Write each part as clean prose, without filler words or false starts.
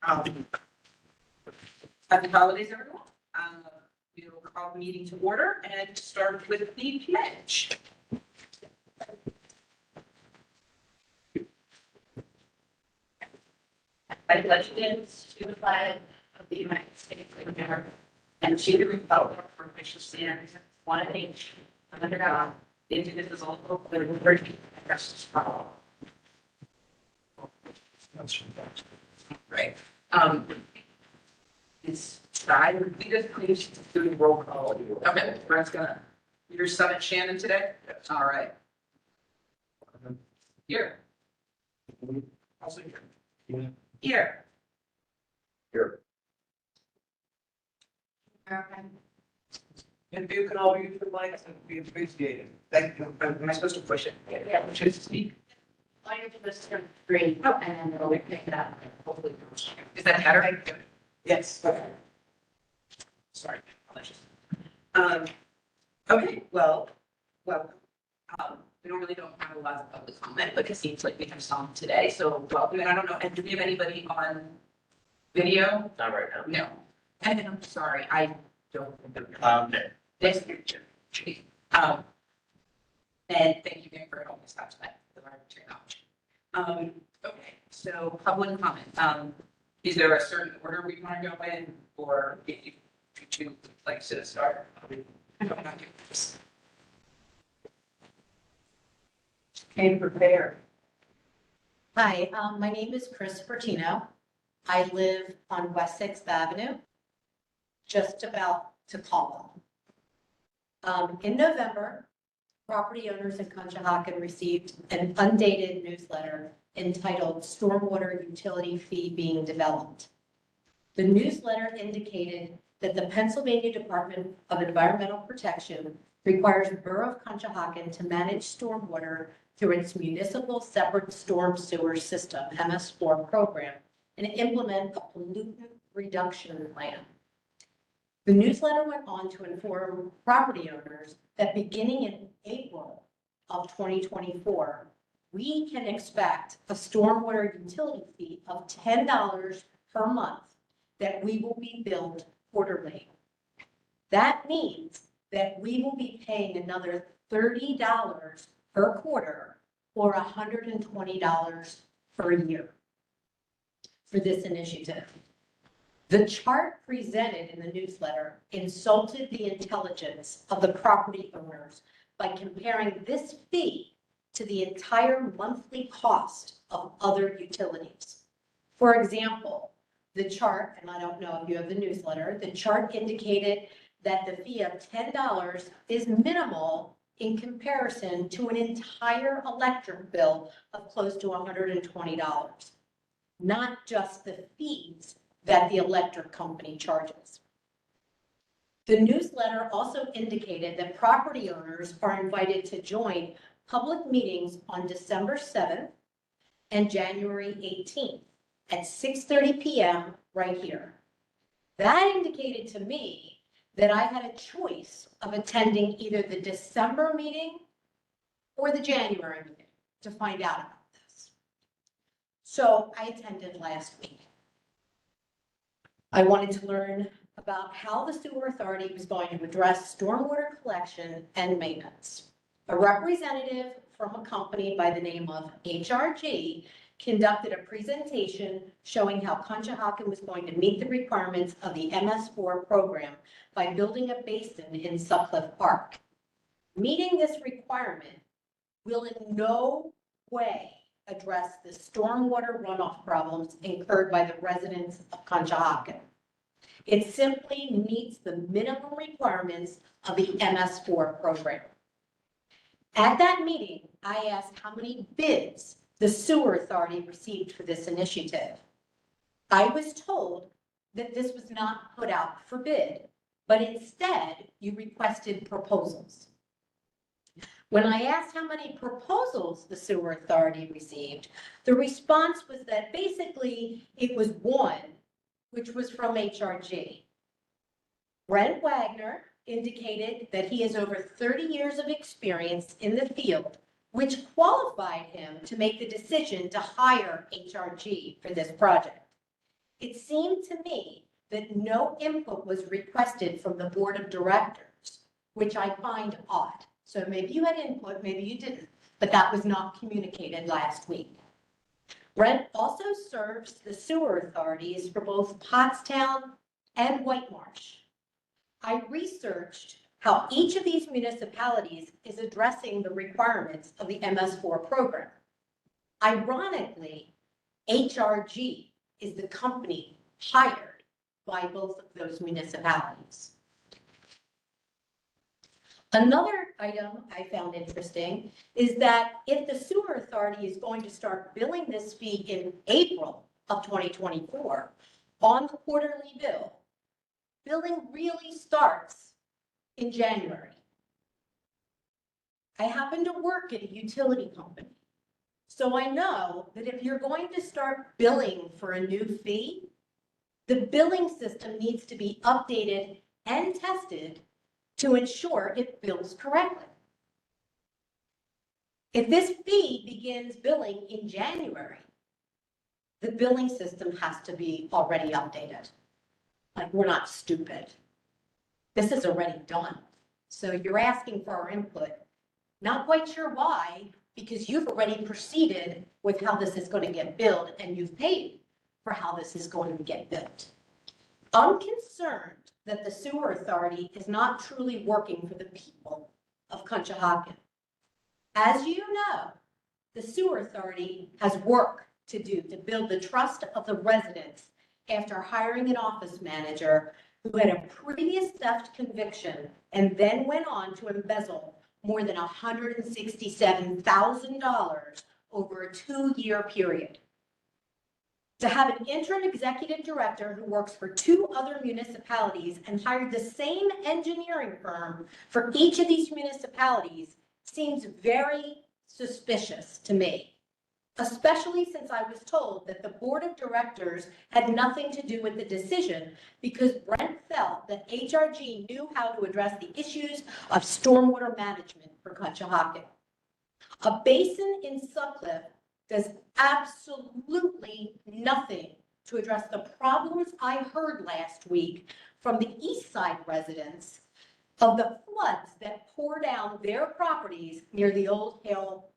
Happy holidays, everyone. We will call the meeting to order and start with the pledge. I pledge allegiance to the flag of the United States of America and to the republic for which it stands, one nation, under God, indivisible, with liberty and justice for all. Right. It's we just please do the roll call. Okay, Brent's gonna. You're summit Shannon today? Yes. All right. Here. I'll see you. Here. Here. And if you can all use the mics, it would be appreciated. Thank you. Am I supposed to push it? Yeah. Choose to speak? Why don't you just turn green, and then it'll pick it up. Hopefully. Is that better? Yes. Sorry. Okay, well, welcome. We normally don't have a lot of public comment, but it seems like we have some today, so welcome. And I don't know, and do we have anybody on video? Not right now. No. And I'm sorry, I don't remember. Okay. This picture. And thank you again for all this stuff tonight with our technology. Okay, so public comment. Is there a certain order we want to go in, or if you two places to start? I don't know. Came prepared. Hi, my name is Chris Bertino. I live on West 6th Avenue, just about to Caldwell. In November, property owners in Conshohocken received an undated newsletter entitled Stormwater Utility Fee Being Developed. The newsletter indicated that the Pennsylvania Department of Environmental Protection requires the Borough of Conshohocken to manage stormwater through its municipal separate storm sewer system, MS4 program, and implement a pollutant reduction plan. The newsletter went on to inform property owners that beginning in April of 2024, we can expect a stormwater utility fee of $10 per month that we will be billed quarterly. That means that we will be paying another $30 per quarter or $120 per year for this initiative. The chart presented in the newsletter insulted the intelligence of the property owners by comparing this fee to the entire monthly cost of other utilities. For example, the chart, and I don't know if you have the newsletter, the chart indicated that the fee of $10 is minimal in comparison to an entire electric bill of close to $120, not just the fees that the electric company charges. The newsletter also indicated that property owners are invited to join public meetings on December 7th and January 18th at 6:30 p.m. right here. That indicated to me that I had a choice of attending either the December meeting or the January meeting to find out about this. So I attended last week. I wanted to learn about how the sewer authority was going to address stormwater collection and maintenance. A representative from a company by the name of HRG conducted a presentation showing how Conshohocken was going to meet the requirements of the MS4 program by building a basin in Sutcliffe Park. Meeting this requirement will in no way address the stormwater runoff problems incurred by the residents of Conshohocken. It simply meets the minimum requirements of the MS4 program. At that meeting, I asked how many bids the sewer authority received for this initiative. I was told that this was not put out for bid, but instead you requested proposals. When I asked how many proposals the sewer authority received, the response was that basically it was one, which was from HRG. Brent Wagner indicated that he has over 30 years of experience in the field, which qualified him to make the decision to hire HRG for this project. it seemed to me that no input was requested from the board of directors, which I find odd. So maybe you had input, maybe you didn't, but that was not communicated last week. Brent also serves the sewer authorities for both Pottstown and White Marsh. I researched how each of these municipalities is addressing the requirements of the MS4 program. Ironically, HRG is the company hired by both of those municipalities. Another item I found interesting is that if the sewer authority is going to start billing this fee in April of 2024 on the quarterly bill, billing really starts in January. I happen to work at a utility company, so I know that if you're going to start billing for a new fee, the billing system needs to be updated and tested to ensure it bills correctly. If this fee begins billing in January, the billing system has to be already updated. Like, we're not stupid. This is already done. So you're asking for our input. Not quite sure why, because you've already proceeded with how this is going to get billed and you've paid for how this is going to get billed. I'm concerned that the sewer authority is not truly working for the people of Conshohocken. As you know, the sewer authority has work to do to build the trust of the residents after hiring an office manager who had a previous theft conviction and then went on to embezzle more than $167,000 over a 2-year period. To have an interim executive director who works for 2 other municipalities and hired the same engineering firm for each of these municipalities seems very suspicious to me, especially since I was told that the board of directors had nothing to do with the decision because Brent felt that HRG knew how to address the issues of stormwater management for Conshohocken. A basin in Sutcliffe does absolutely nothing to address the problems I heard last week from the East Side residents of the floods that pour down their properties near the old Hale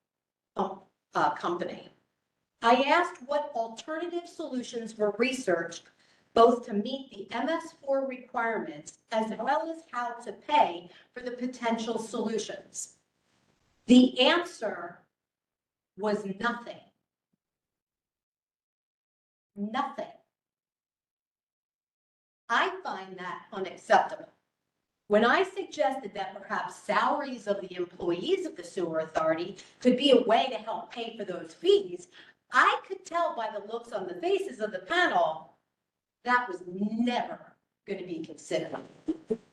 company. I asked what alternative solutions were researched both to meet the MS4 requirements as well as how to pay for the potential solutions. The answer was nothing. Nothing. I find that unacceptable. When I suggested that perhaps salaries of the employees of the sewer authority could be a way to help pay for those fees, I could tell by the looks on the faces of the panel that was never going to be considered.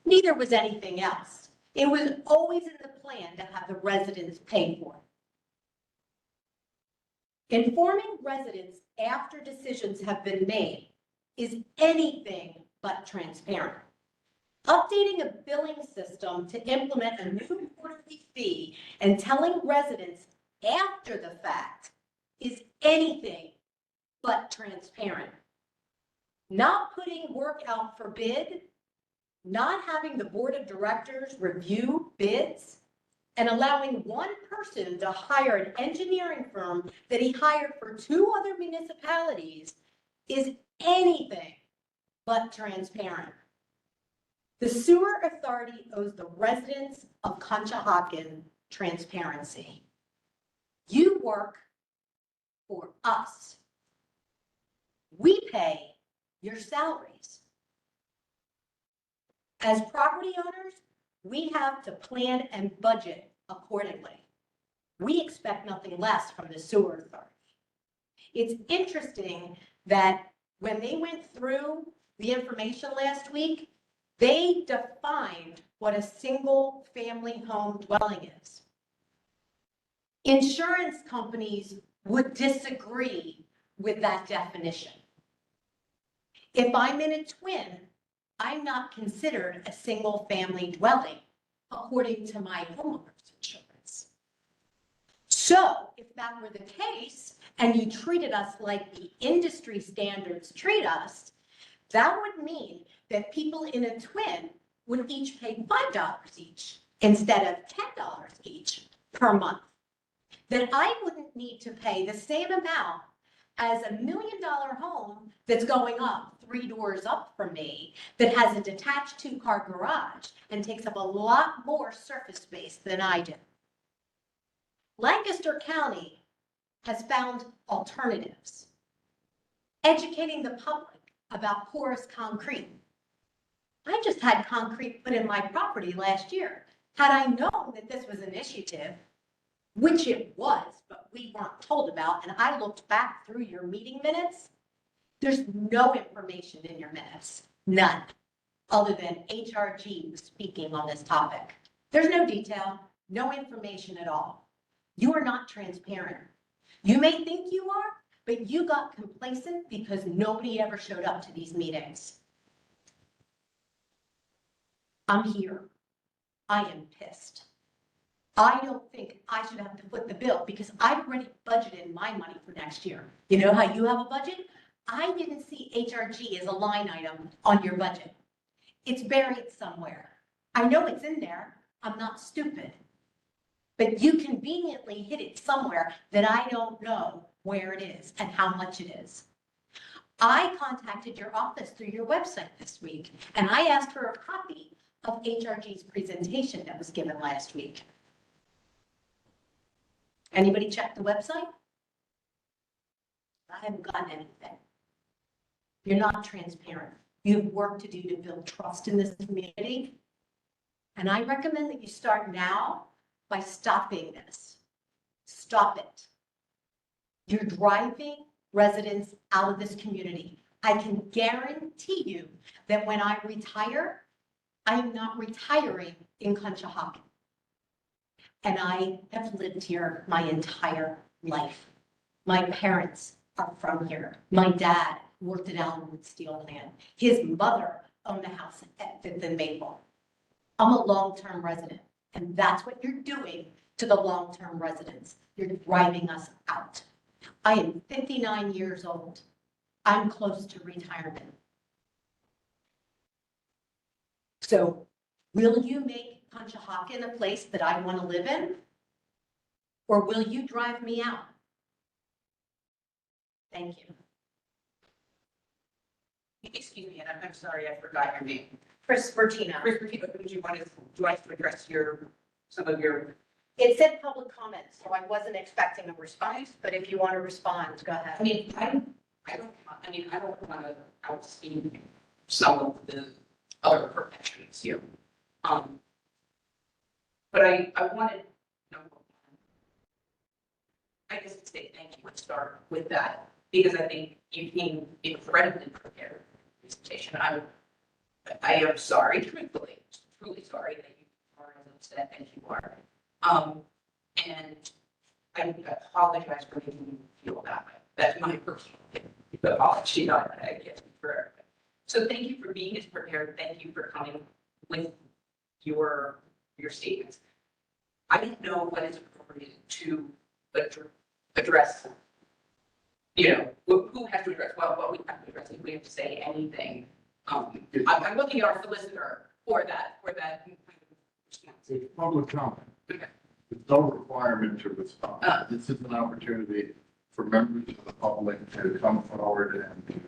Neither was anything else. It was always in the plan to have the residents pay for it. Informing residents after decisions have been made is anything but transparent. Updating a billing system to implement a new quarterly fee and telling residents after the fact is anything but transparent. Not putting work out for bid, not having the board of directors review bids, and allowing one person to hire an engineering firm that he hired for 2 other municipalities is anything but transparent. The sewer authority owes the residents of Conshohocken transparency. You work for us. We pay your salaries. As property owners, we have to plan and budget accordingly. We expect nothing less from the sewer authority. It's interesting that when they went through the information last week, they defined what a single family home dwelling is. Insurance companies would disagree with that definition. If I'm in a twin, I'm not considered a single family dwelling according to my homeowner's insurance. So if that were the case, and you treated us like the industry standards treat us, that would mean that people in a twin would each pay $5 each instead of $10 each per month. That I wouldn't need to pay the same amount as $1 million home that's going up 3 doors up from me, that has a detached 2-car garage and takes up a lot more surface space than I do. Lancaster County has found alternatives, educating the public about porous concrete. I just had concrete put in my property last year. Had I known that this was an initiative, which it was, but we weren't told about, and I looked back through your meeting minutes, there's no information in your minutes, none, other than HRG was speaking on this topic. There's no detail, no information at all. You are not transparent. You may think you are, but you got complacent because nobody ever showed up to these meetings. I'm here. I am pissed. I don't think I should have to foot the bill because I've already budgeted my money for next year. You know how you have a budget? I didn't see HRG as a line item on your budget. It's buried somewhere. I know it's in there. I'm not stupid. But you conveniently hid it somewhere that I don't know where it is and how much it is. I contacted your office through your website this week, and I asked for a copy of HRG's presentation that was given last week. Anybody check the website? I haven't gotten anything. You're not transparent. You have work to do to build trust in this community. And I recommend that you start now by stopping this. Stop it. You're driving residents out of this community. I can guarantee you that when I retire, I am not retiring in Conshohocken. And I have lived here my entire life. My parents are from here. My dad worked at Allenwood Steel Plant. His mother owned a house at 5th and Maple. I'm a long-term resident, and that's what you're doing to the long-term residents. You're driving us out. I am 59 years old. I'm close to retirement. So will you make Conshohocken a place that I want to live in? Or will you drive me out? Thank you. Excuse me, and I'm sorry, I forgot your name. Chris Bertino. Chris, would you want to address some of your? It said public comment, so I wasn't expecting a response, but if you want to respond, go ahead. I mean, I don't want to outspeak some of the other professions here. But I wanted, I guess to say thank you and start with that, because I think you came incredibly prepared for the presentation. I am sorry, truthfully, truly sorry that you are as upset as you are. And I apologize for making you feel that way. That's my personal apology, not I guess for everybody. So thank you for being as prepared. Thank you for coming with your statements. I didn't know what is appropriate to address, who has to address what we have to address, if we have to say anything. I'm looking at our solicitor for that response. It's public comment. Okay. There's no requirement to respond. This is an opportunity for members of the public to come forward and to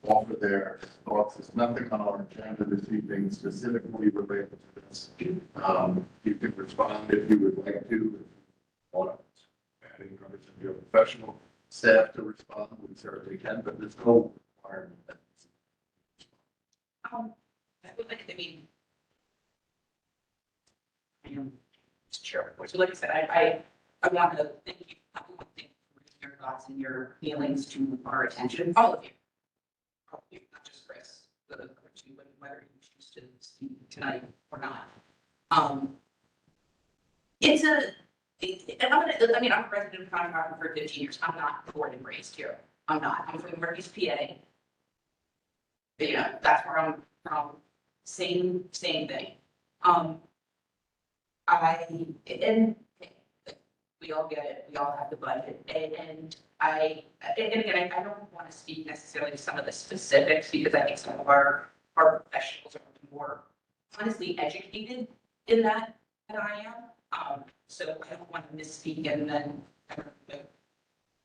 offer their thoughts. There's nothing on our agenda this evening specifically related to this. You can respond if you would like to. Or adding members of your professional staff to respond, we certainly can, but there's no requirement. I am chair. So like I said, I want to thank you. I want to thank you for your thoughts and your feelings to our attention, all of you. Not just Chris, but other two, but whether you choose to speak tonight or not. I'm a resident of Conshohocken for 15 years. I'm not born and raised here. I'm not. I'm from Northeast PA. That's where I'm from. Same thing. And we all get it. We all have the budget. And and again, I don't want to speak necessarily to some of the specifics because I think some of our professionals are more honestly educated in that than I am. So I don't want to misspeak and then I don't know,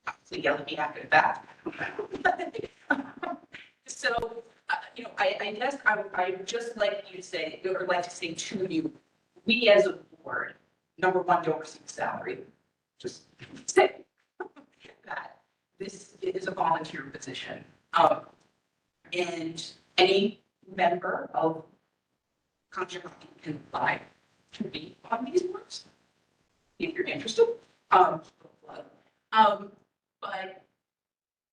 obviously yell at me after that. So, I guess I would just like you to say, or like to say to you, we as a board, number one, don't receive salary. Just say that this is a volunteer position. And any member of Conservation can apply to be on these boards if you're interested. But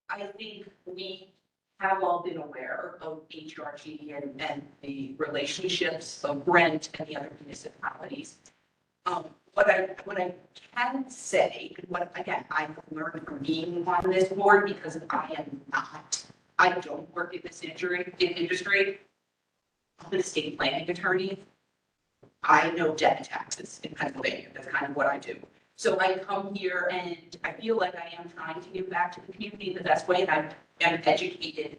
I think we have all been aware of HRG and the relationships of Brent and the other municipalities. What I can say, again, I've learned from being on this board because I don't work in this industry. I'm an estate planning attorney. I know debt and taxes in Pennsylvania. That's kind of what I do. So I come here and I feel like I am trying to give back to the community the best way, and I'm educated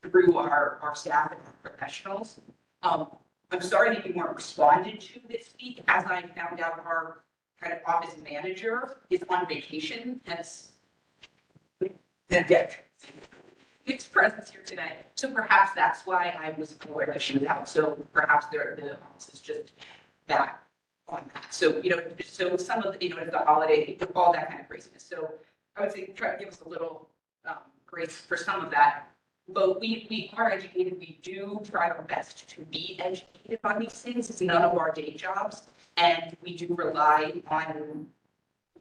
through our staff and our professionals. I'm sorry that you weren't responded to this week. As I found out, our kind of office manager is on vacation, hence its presence here today. So perhaps that's why I was aware that she was out. So perhaps the office is just back on that. So, so some of the, the holiday, all that kind of craziness. So I would say try to give us a little grace for some of that. But we are educated. We do try our best to be educated on these things. It's none of our day jobs. And we do rely on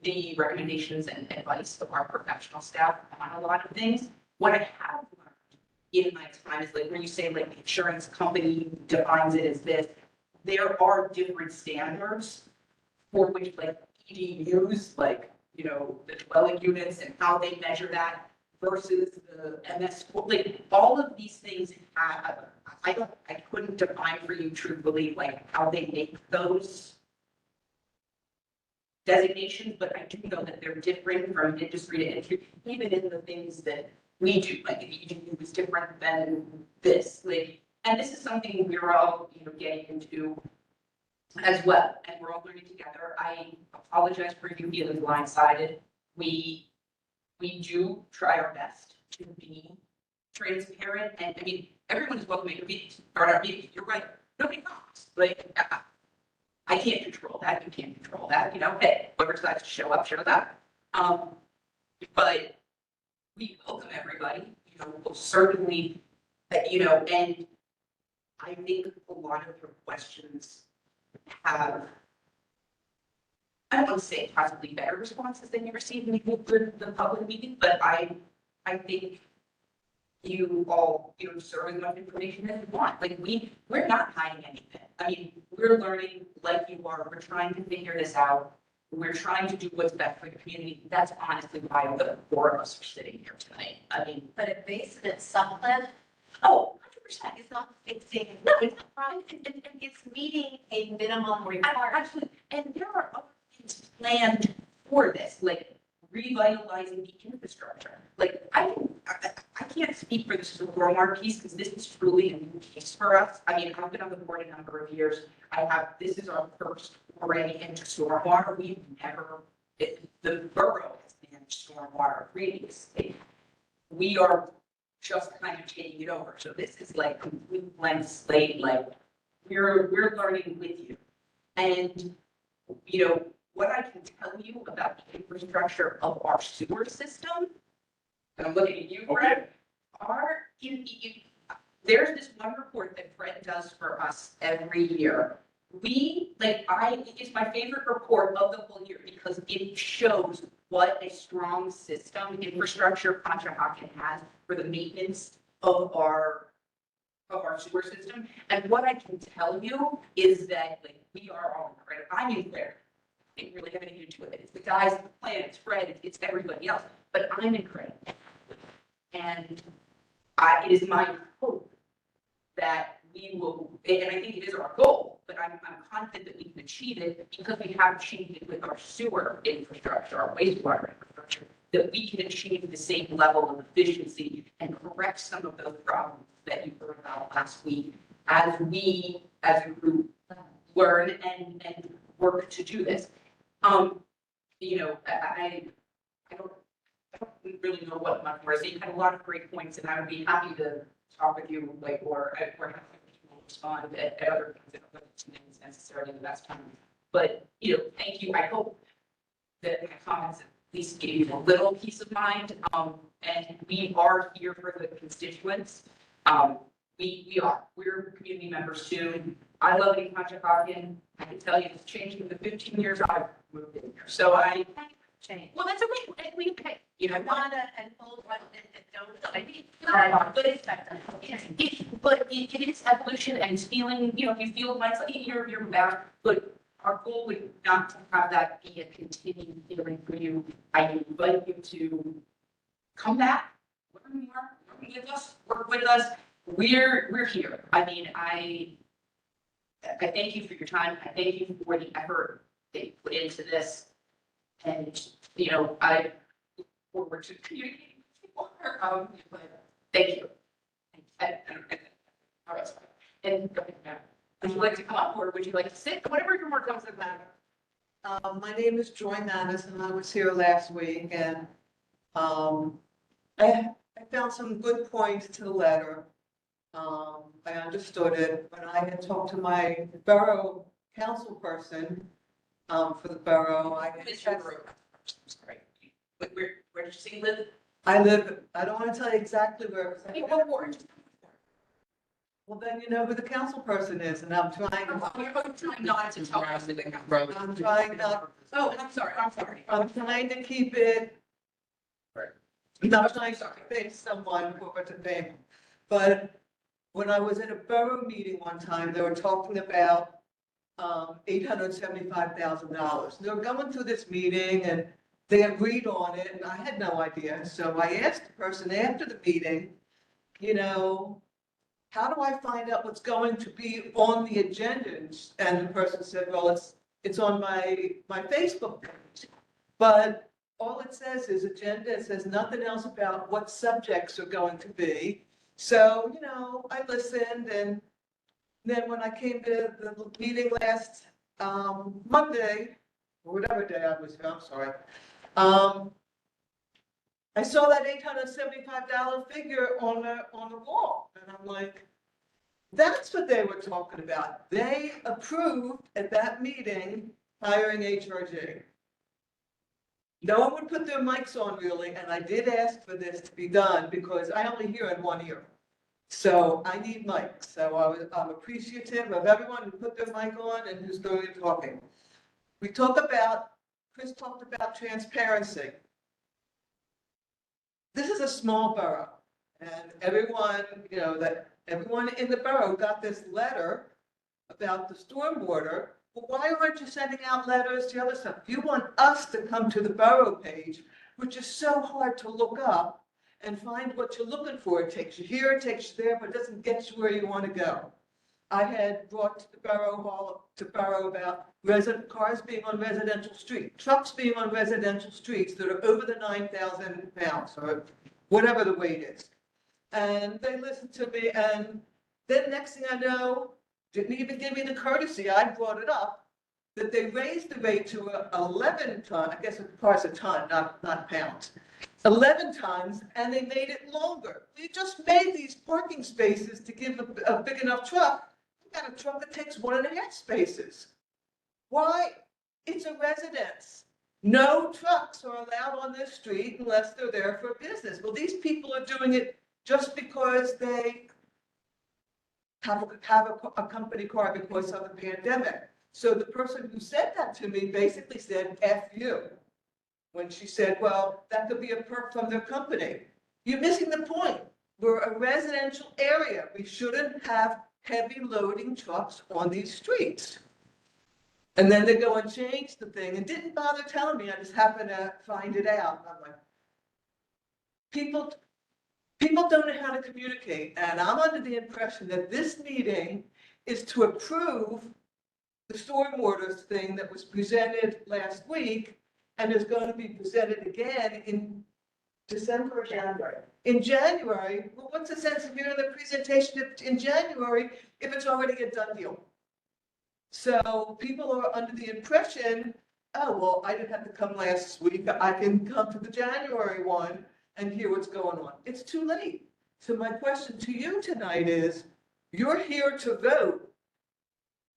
the recommendations and advice of our professional staff on a lot of things. What I have learned in my time is like when you say like the insurance company defines it as this, there are different standards for which like EDUs, like, the dwelling units and how they measure that versus the MS, like all of these things have, I couldn't define for you truthfully, like how they make those designations, but I do know that they're different from industry to industry, even in the things that we do, like the EDU is different than this, like, and this is something we're all, getting into as well, and we're all learning together. I apologize for you feeling blindsided. We do try our best to be transparent, and I mean, everyone is welcome to make opinions, or not opinions, you're right, nobody comes, like, I can't control that, you can't control that, hey, whoever decides to show up, shows up. But we welcome everybody, we'll certainly, and I think a lot of your questions have, I don't want to say possibly better responses than you received in the public meeting, but I think you all, deserve as much information as you want. Like we're not hiding anything. I mean, we're learning like you are. We're trying to figure this out. We're trying to do what's best for the community. That's honestly why the four of us are sitting here tonight. I mean, But it based it something, oh, 100%. it's not fixing, no, it's not right, it's meeting a minimum requirement. Absolutely. And there are other things planned for this, like revitalizing the infrastructure. Like I can't speak for the stormwater piece because this is truly a new case for us. I mean, I've been on the board a number of years. This is our first foray into stormwater. The borough has managed stormwater previously. We are just kind of taking it over. So this is like complete blank slate, like we're learning with you. And, what I can tell you about the infrastructure of our sewer system, and I'm looking at you, Fred, there's this one report that Fred does for us every year. It's my favorite report of the whole year because it shows what a strong system infrastructure Conshohocken has for the maintenance of our sewer system. And what I can tell you is that we are all in credit. I'm in credit. I didn't really have anything to do with it. It's the guys, the plan, it's Fred, it's everybody else, but I'm in credit. And it is my hope that we will, and I think it is our goal, but I'm confident that we can achieve it because we have achieved it with our sewer infrastructure, our wastewater infrastructure, that we can achieve the same level of efficiency and correct some of those problems that you heard about last week as we, as a group, learn and work to do this. You know, I don't really know what much more to say. You had a lot of great points, and I would be happy to talk with you, like, or have people respond at other things that it's necessarily the best time. But, you know, thank you. I hope that my comments at least gave you a little peace of mind. And we are here for the constituents. We're community members too. I love it in Conshohocken. I can tell you it's changed in the 15 years I've moved in here. So Change. well, that's okay. Okay. You know, And old resident that don't, I mean, but it is evolution and it's feeling, you know, if you feel like you're back, but our goal would not to have that be a continuing feeling for you. I invite you to come back, learn more, work with us, We're here. I mean, I thank you for your time. I thank you for the effort that you put into this. And, you know, I look forward to communicating with you more. Thank you. All right. And would you like to come up or would you like to sit? Whatever your more comes in matter. My name is Joy Nanis, and I was here last week, and I found some good points to the letter. I understood it, but I had talked to my borough council person for the borough. Sorry. Where did you say you live? I don't want to tell you exactly where. I mean, what ward? Well, then you know who the council person is, and I'm trying. I'm trying not to tell us that I'm trying not. Oh, I'm sorry. I'm trying to keep it. Right. Not trying to face someone who were to name, but when I was at a borough meeting one time, they were talking about $875,000. They were going through this meeting and they agreed on it, and I had no idea. So I asked the person after the meeting, you know, how do I find out what's going to be on the agenda? And the person said, well, it's on my Facebook page. But all it says is agenda. It says nothing else about what subjects are going to be. So, you know, I listened, and then when I came to the meeting last Monday, or whatever day I was here, I'm sorry, I saw that $875 figure on the wall, and I'm like, that's what they were talking about. They approved at that meeting hiring HRG. No one would put their mics on really, and I did ask for this to be done because I only hear in one ear. So I need mics. So I'm appreciative of everyone who put their mic on and who's going and talking. Chris talked about transparency. This is a small borough, and everyone in the borough got this letter about the stormwater. Well, why aren't you sending out letters to other stuff? You want us to come to the borough page, which is so hard to look up and find what you're looking for. It takes you here, it takes you there, but it doesn't get you where you want to go. I had brought to the borough about cars being on residential streets, trucks being on residential streets that are over the 9,000 pounds or whatever the weight is. And they listened to me, and then next thing I know, didn't even give me the courtesy, I brought it up, that they raised the rate to 11 ton, I guess it cars a ton, not pounds, 11 tons, and they made it longer. We just made these parking spaces to give a big enough truck. We got a truck that takes 1.5 spaces. Why? It's a residence. No trucks are allowed on this street unless they're there for business. Well, these people are doing it just because they have a company car because of the pandemic. So the person who said that to me basically said, F you. When she said, well, that could be a perk from their company. You're missing the point. We're a residential area. We shouldn't have heavy loading trucks on these streets. And then they go and change the thing and didn't bother telling me. I just happened to find it out. I'm like, people don't know how to communicate. And I'm under the impression that this meeting is to approve the stormwater thing that was presented last week and is going to be presented again in December or January. In January, well, what's the sense of hearing the presentation in January if it's already a done deal? So people are under the impression, oh, well, I didn't have to come last week. I can come to the January one and hear what's going on. It's too late. So my question to you tonight is, you're here to vote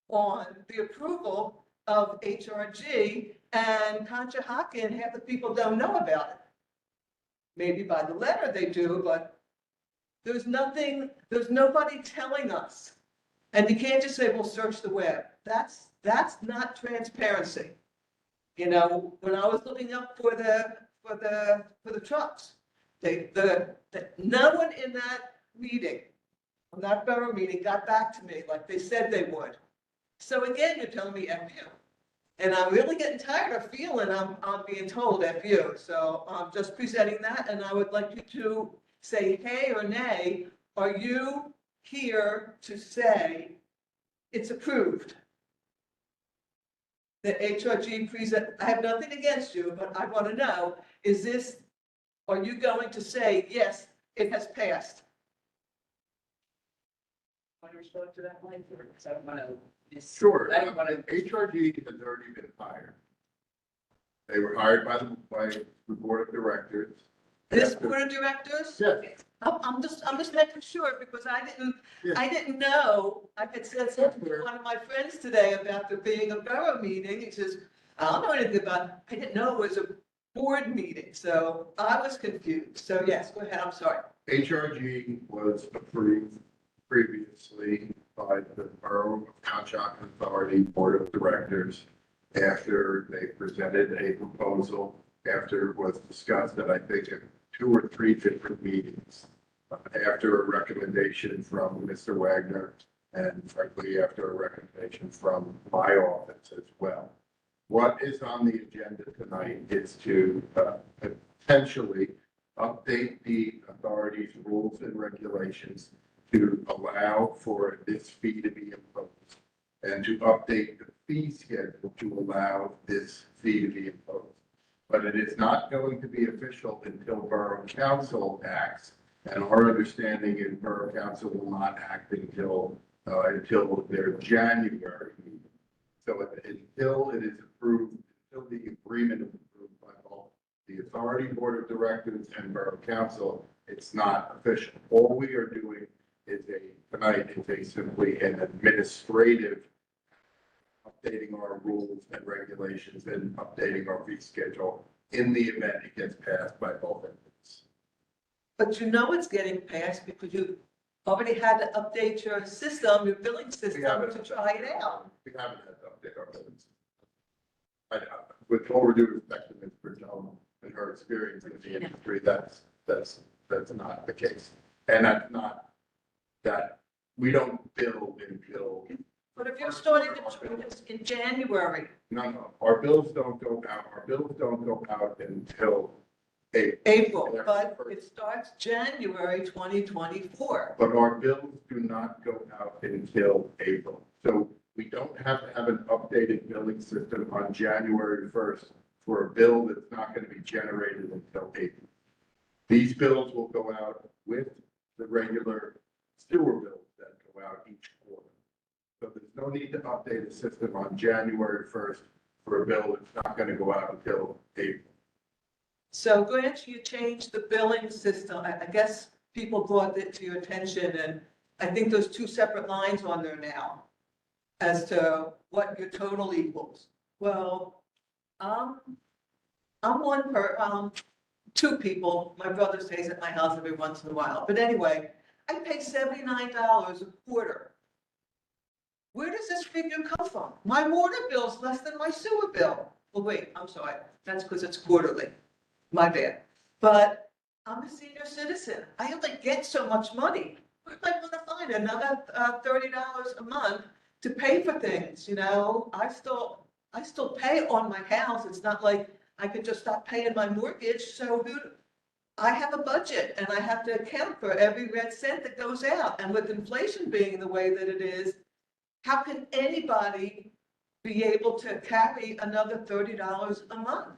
on the approval of HRG, and Conshohocken, half the people don't know about it. Maybe by the letter they do, but there's nobody telling us. And you can't just say, well, search the web. That's not transparency. You know, when I was looking up for the trucks, no one in that meeting, on that borough meeting, got back to me like they said they would. So again, you're telling me F you. And I'm really getting tired of feeling I'm being told F you. So I'm just presenting that, and I would like you to say hey or nay. Are you here to say it's approved? The HRG present, I have nothing against you, but I want to know, are you going to say, yes, it has passed? Want to respond to that, Mike? Because I don't want to. Sure. I don't want to. HRG has already been hired. They were hired by the board of directors. This board of directors? Yes. I'm just making sure, because I didn't know. I had said something to one of my friends today about there being a borough meeting. He says, I don't know anything about it. I didn't know it was a board meeting, so I was confused. So yes, go ahead, I'm sorry. HRG was approved previously by the Borough of Conshohocken Authority Board of Directors after they presented a proposal, after it was discussed at, I think, 2 or 3 different meetings, after a recommendation from Mr. Wagner, and frankly, after a recommendation from my office as well. What is on the agenda tonight is to potentially update the authority's rules and regulations to allow for this fee to be imposed, and to update the fee schedule to allow this fee to be imposed. But it is not going to be official until Borough Council acts, and our understanding is Borough Council will not act until their January meeting. So until it is approved, until the agreement is approved by both the authority board of directors and Borough Council, it's not official. All we are doing tonight is simply an administrative updating our rules and regulations and updating our fee schedule in the event it gets passed by both entities. But you know it's getting passed because you already had to update your system, your billing system to try it out. We haven't had to update our billings. With all due respect to Ms. Bridgeton and her experience in the industry, that's not the case. And that's not that we don't bill until. But if you're starting in January. No, our bills don't go out. Our bills don't go out until April, but it starts January 2024. But our bills do not go out until April. So we don't have to have an updated billing system on January 1st for a bill that's not going to be generated until April. These bills will go out with the regular sewer bills that go out each quarter. So there's no need to update the system on January 1st for a bill that's not going to go out until April. So Grant, you changed the billing system. I guess people brought it to your attention, and I think there's 2 separate lines on there now as to what your total equals. Well, I'm 2 people. My brother stays at my house every once in a while. But anyway, I pay $79 a quarter. Where does this figure come from? My water bill's less than my sewer bill. Well, wait, I'm sorry. That's because it's quarterly. My bad. But I'm a senior citizen. I only get so much money. Where am I going to find another $30 a month to pay for things? You know, I still pay on my house. It's not like I could just stop paying my mortgage. So I have a budget, and I have to account for every red cent that goes out. And with inflation being the way that it is, how can anybody be able to carry another $30 a month?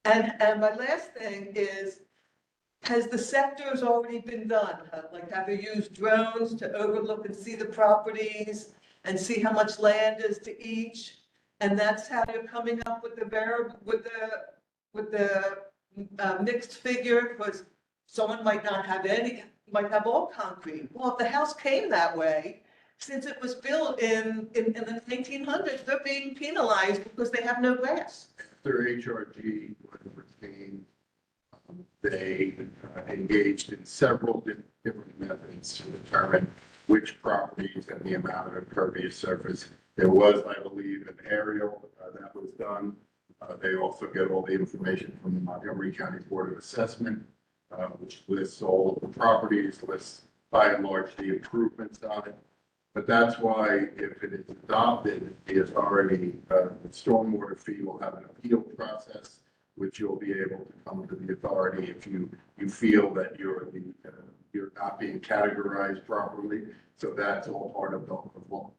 And my last thing is, has the sectors already been done? Like, have you used drones to overlook and see the properties and see how much land is to each? And that's how you're coming up with the mixed figure, because someone might not have any, might have all concrete. Well, if the house came that way, since it was built in the 1900s, they're being penalized because they have no grass. After HRG was retained, they engaged in several different methods to determine which properties and the amount of impervious surface. There was, I believe, an aerial that was done. They also get all the information from the Montgomery County Board of Assessment, which lists all of the properties, lists by and large the improvements on it. But that's why if it is adopted, the authority, the stormwater fee will have an appeal process, which you'll be able to come to the authority if you feel that you're not being categorized properly. So that's all part of what will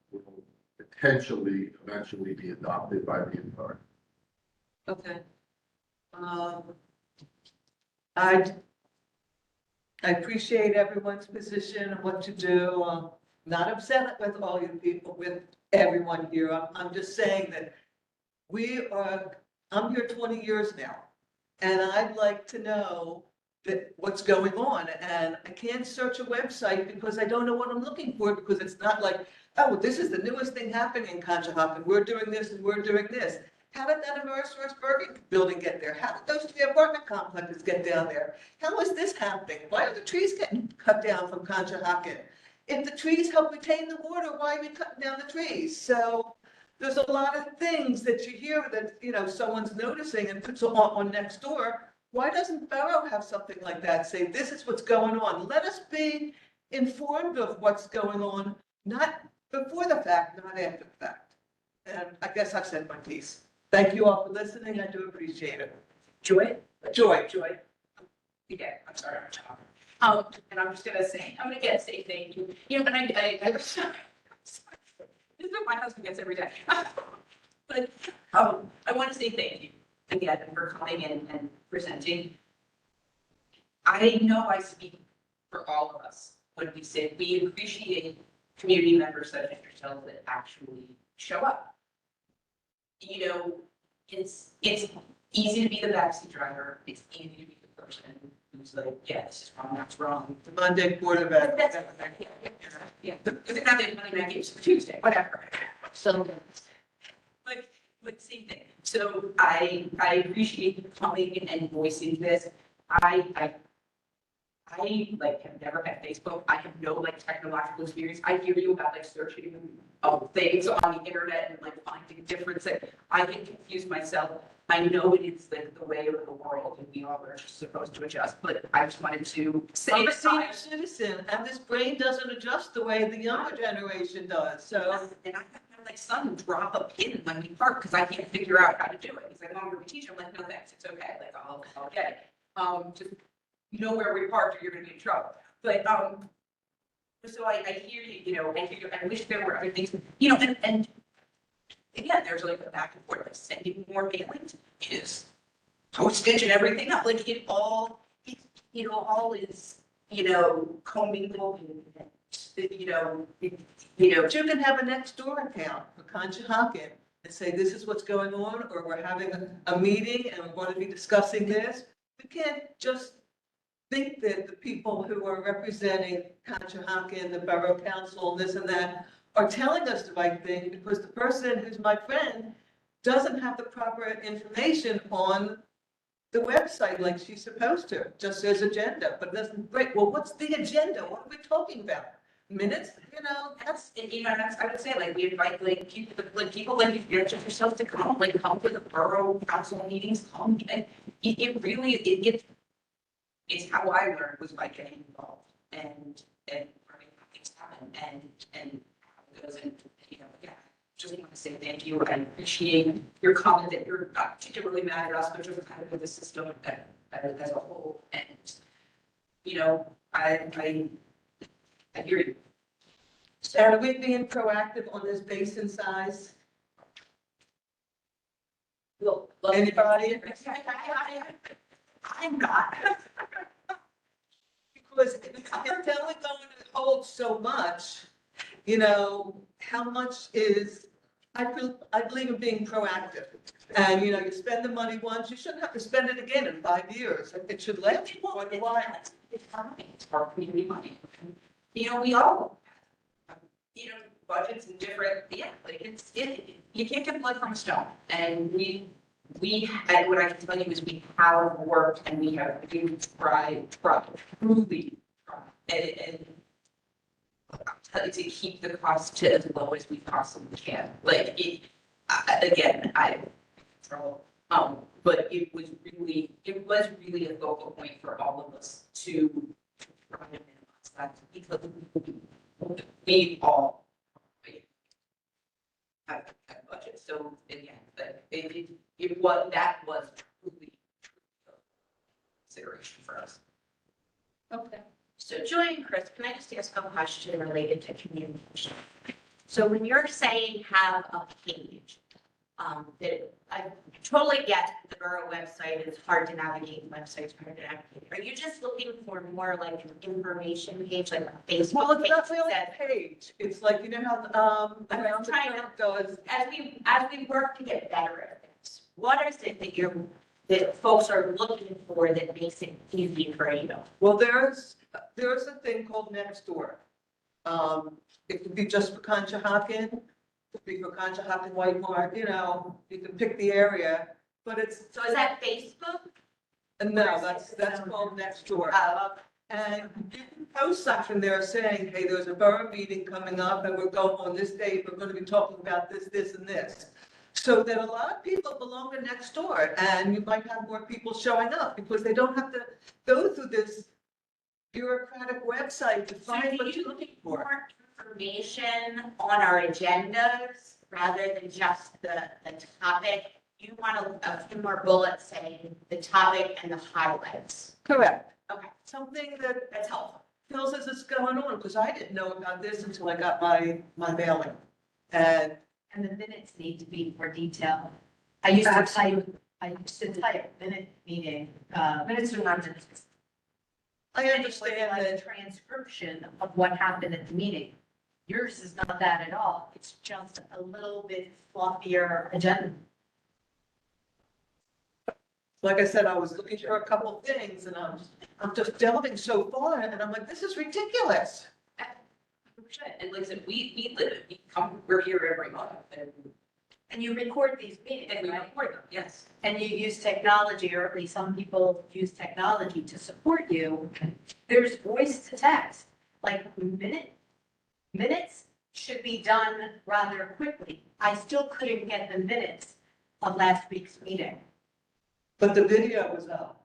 potentially eventually be adopted by the authority. Okay. I appreciate everyone's position and what you do. I'm not upset with all you people, with everyone here. I'm just saying that I'm here 20 years now, and I'd like to know that what's going on. And I can't search a website because I don't know what I'm looking for, because it's not like, oh, this is the newest thing happening in Conshohocken. We're doing this and we're doing this. How did that Amerisource building get there? How did those 3 apartment complexes get down there? How is this happening? Why are the trees getting cut down from Conshohocken? If the trees help retain the water, why are we cutting down the trees? So there's a lot of things that you hear that, someone's noticing and puts on next door. Why doesn't Borough have something like that? Say, this is what's going on. Let us be informed of what's going on, not before the fact, not after the fact. And I guess I've said my piece. Thank you all for listening. I do appreciate it. Joy? Joy. Yeah, I'm sorry, I'm talking. And I'm just gonna say, I'm gonna say thank you. And I was, this is what my husband gets every day. But, I want to say thank you again for coming in and presenting. I know I speak for all of us when we say we appreciate community members such as yourself that actually show up. It's easy to be the backseat driver. It's easy to be the person who's like, yeah, this is wrong, that's wrong. The Monday quarterback. Yeah, because they're not the money back games for Tuesday, whatever. So, but same thing. So I appreciate you coming and voicing this. I have never had Facebook. I have no technological experience. I hear you about searching things on the internet and finding difference. I get confused myself. I know it is the way of the world and we all are just supposed to adjust, but I just wanted to say I'm a that senior citizen, and this brain doesn't adjust the way the younger generation does, so. And I have my son drop a pin when we park because I can't figure out how to do it. He's like, Mom, you're a teacher. I'm like, no thanks, it's okay. I'll get it. Just know where we parked or you're gonna be in trouble. But so I hear you, I hear you. I wish there were other things, and again, there's a back and forth, sending more mailings is postage and everything else. It all is, commingled and, But you can have a next door account for Conshohocken and say, this is what's going on, or we're having a meeting and we're going to be discussing this. We can't just think that the people who are representing Conshohocken, the Borough Council, this and that, are telling us the right thing, because the person who's my friend doesn't have the proper information on the website like she's supposed to. Just says agenda, but doesn't break. Well, what's the agenda? What are we talking about? Minutes? that's, I would say, we invite, people like you, just yourself to come to the borough council meetings, come, and it really, it's how I learned was by getting involved and learning how things happen and how it goes. And, yeah, just want to say thank you. I appreciate your comment that you're not particularly mad at us, but just kind of with the system as a whole. And, I hear you. So are we being proactive on this basin size? Well, Anybody? I'm not. Because if it's only going to hold so much, how much is, I believe in being proactive. And, you spend the money once, you shouldn't have to spend it again in 5 years. It should last for quite a while. It's fine, it's our community money. We all, budgets and different, like you can't get blood from a stone. And and what I can tell you is we have worked and we tried, truly tried. And to keep the cost to as low as we possibly can. Like, again, but it was really a focal point for all of us to try to minimize that because we all have budget. So again, but that was truly consideration for us. Okay. So Joy and Chris, can I just ask a question related to communication? So when you're saying have a page, that I totally get the borough website, it's hard to navigate, websites hard to navigate. Are you just looking for more like an information page, like a Facebook Well, it's page? not really that- a page. It's like, how, I'm around the trying to- clock does. As we work to get better at this, what is it that folks are looking for that makes it easy for you? Well, there's a thing called Nextdoor. It could be just for Conshohocken, it could be for Conshohocken Whitemore, you can pick the area, but So is that Facebook? no, that's called Nextdoor. And you can post something there saying, hey, there's a borough meeting coming up and we're going on this date, we're going to be talking about this, this, and this. So that a lot of people belong to Nextdoor and you might have more people showing up because they don't have to go through this bureaucratic website to So find do what you you're looking for. more information on our agendas rather than just the topic? You want a few more bullets saying the topic and the highlights. Correct. Okay, Something that that's helpful. tells us what's going on, because I didn't know about this until I got my mailing. And And the minutes need to be more detailed. I used to type minute meeting, Minutes are not minutes. I and it was understand like a that, transcription of what happened at the meeting. Yours is not that at all. It's just a little bit fluffier agenda. like I said, I was looking for a couple things and I'm just delving so far and I'm like, this is ridiculous. And like I said, we live it, we're here every month And you record these and meetings, we right? record them, yes. And you use technology, or at least some people use technology to support you. There's voice to text, like minutes should be done rather quickly. I still couldn't get the minutes of last week's meeting. But the video was up.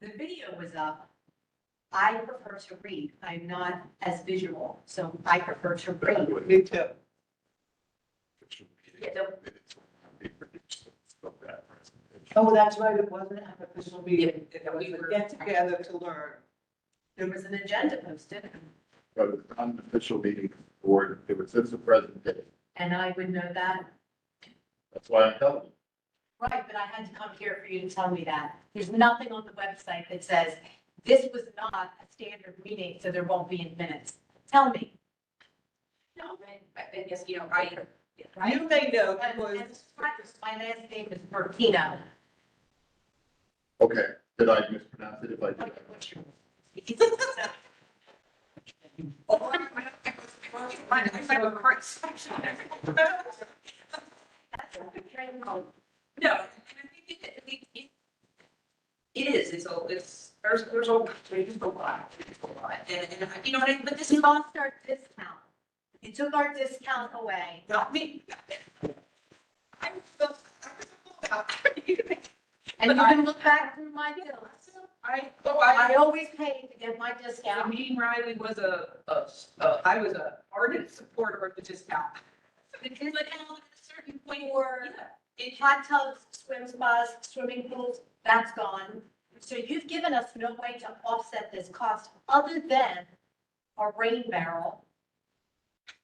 The video was up. I prefer to read. I'm not as visual, so I prefer to read. Me too. Yeah, Oh, that's right, it wasn't an official meeting. Yeah, It was we a were- get together to learn. There was an agenda posted, But it's not an official meeting of the board, it was just a presentation. and I would know that. That's why I'm telling you. Right, but I had to come here for you to tell me that. There's nothing on the website that says, this was not a standard meeting, so there won't be in minutes. Tell me. No, I guess, I, Right? You may know And- because and my last name is Martino. Okay, did I mispronounce it if I did? What's your? I have a Chris. No, and I think it is, there's a lot, there's a lot, and but this We is lost our discount. You took our discount away. not me. I'm so, And you can look back through my bills. I always pay to get my So discount. me, Riley was I was a ardent supporter of the discount. Because like, at a certain point, Or it hot tubs, swim spas, swimming pools, that's gone. So you've given us no way to offset this cost other than a rain barrel.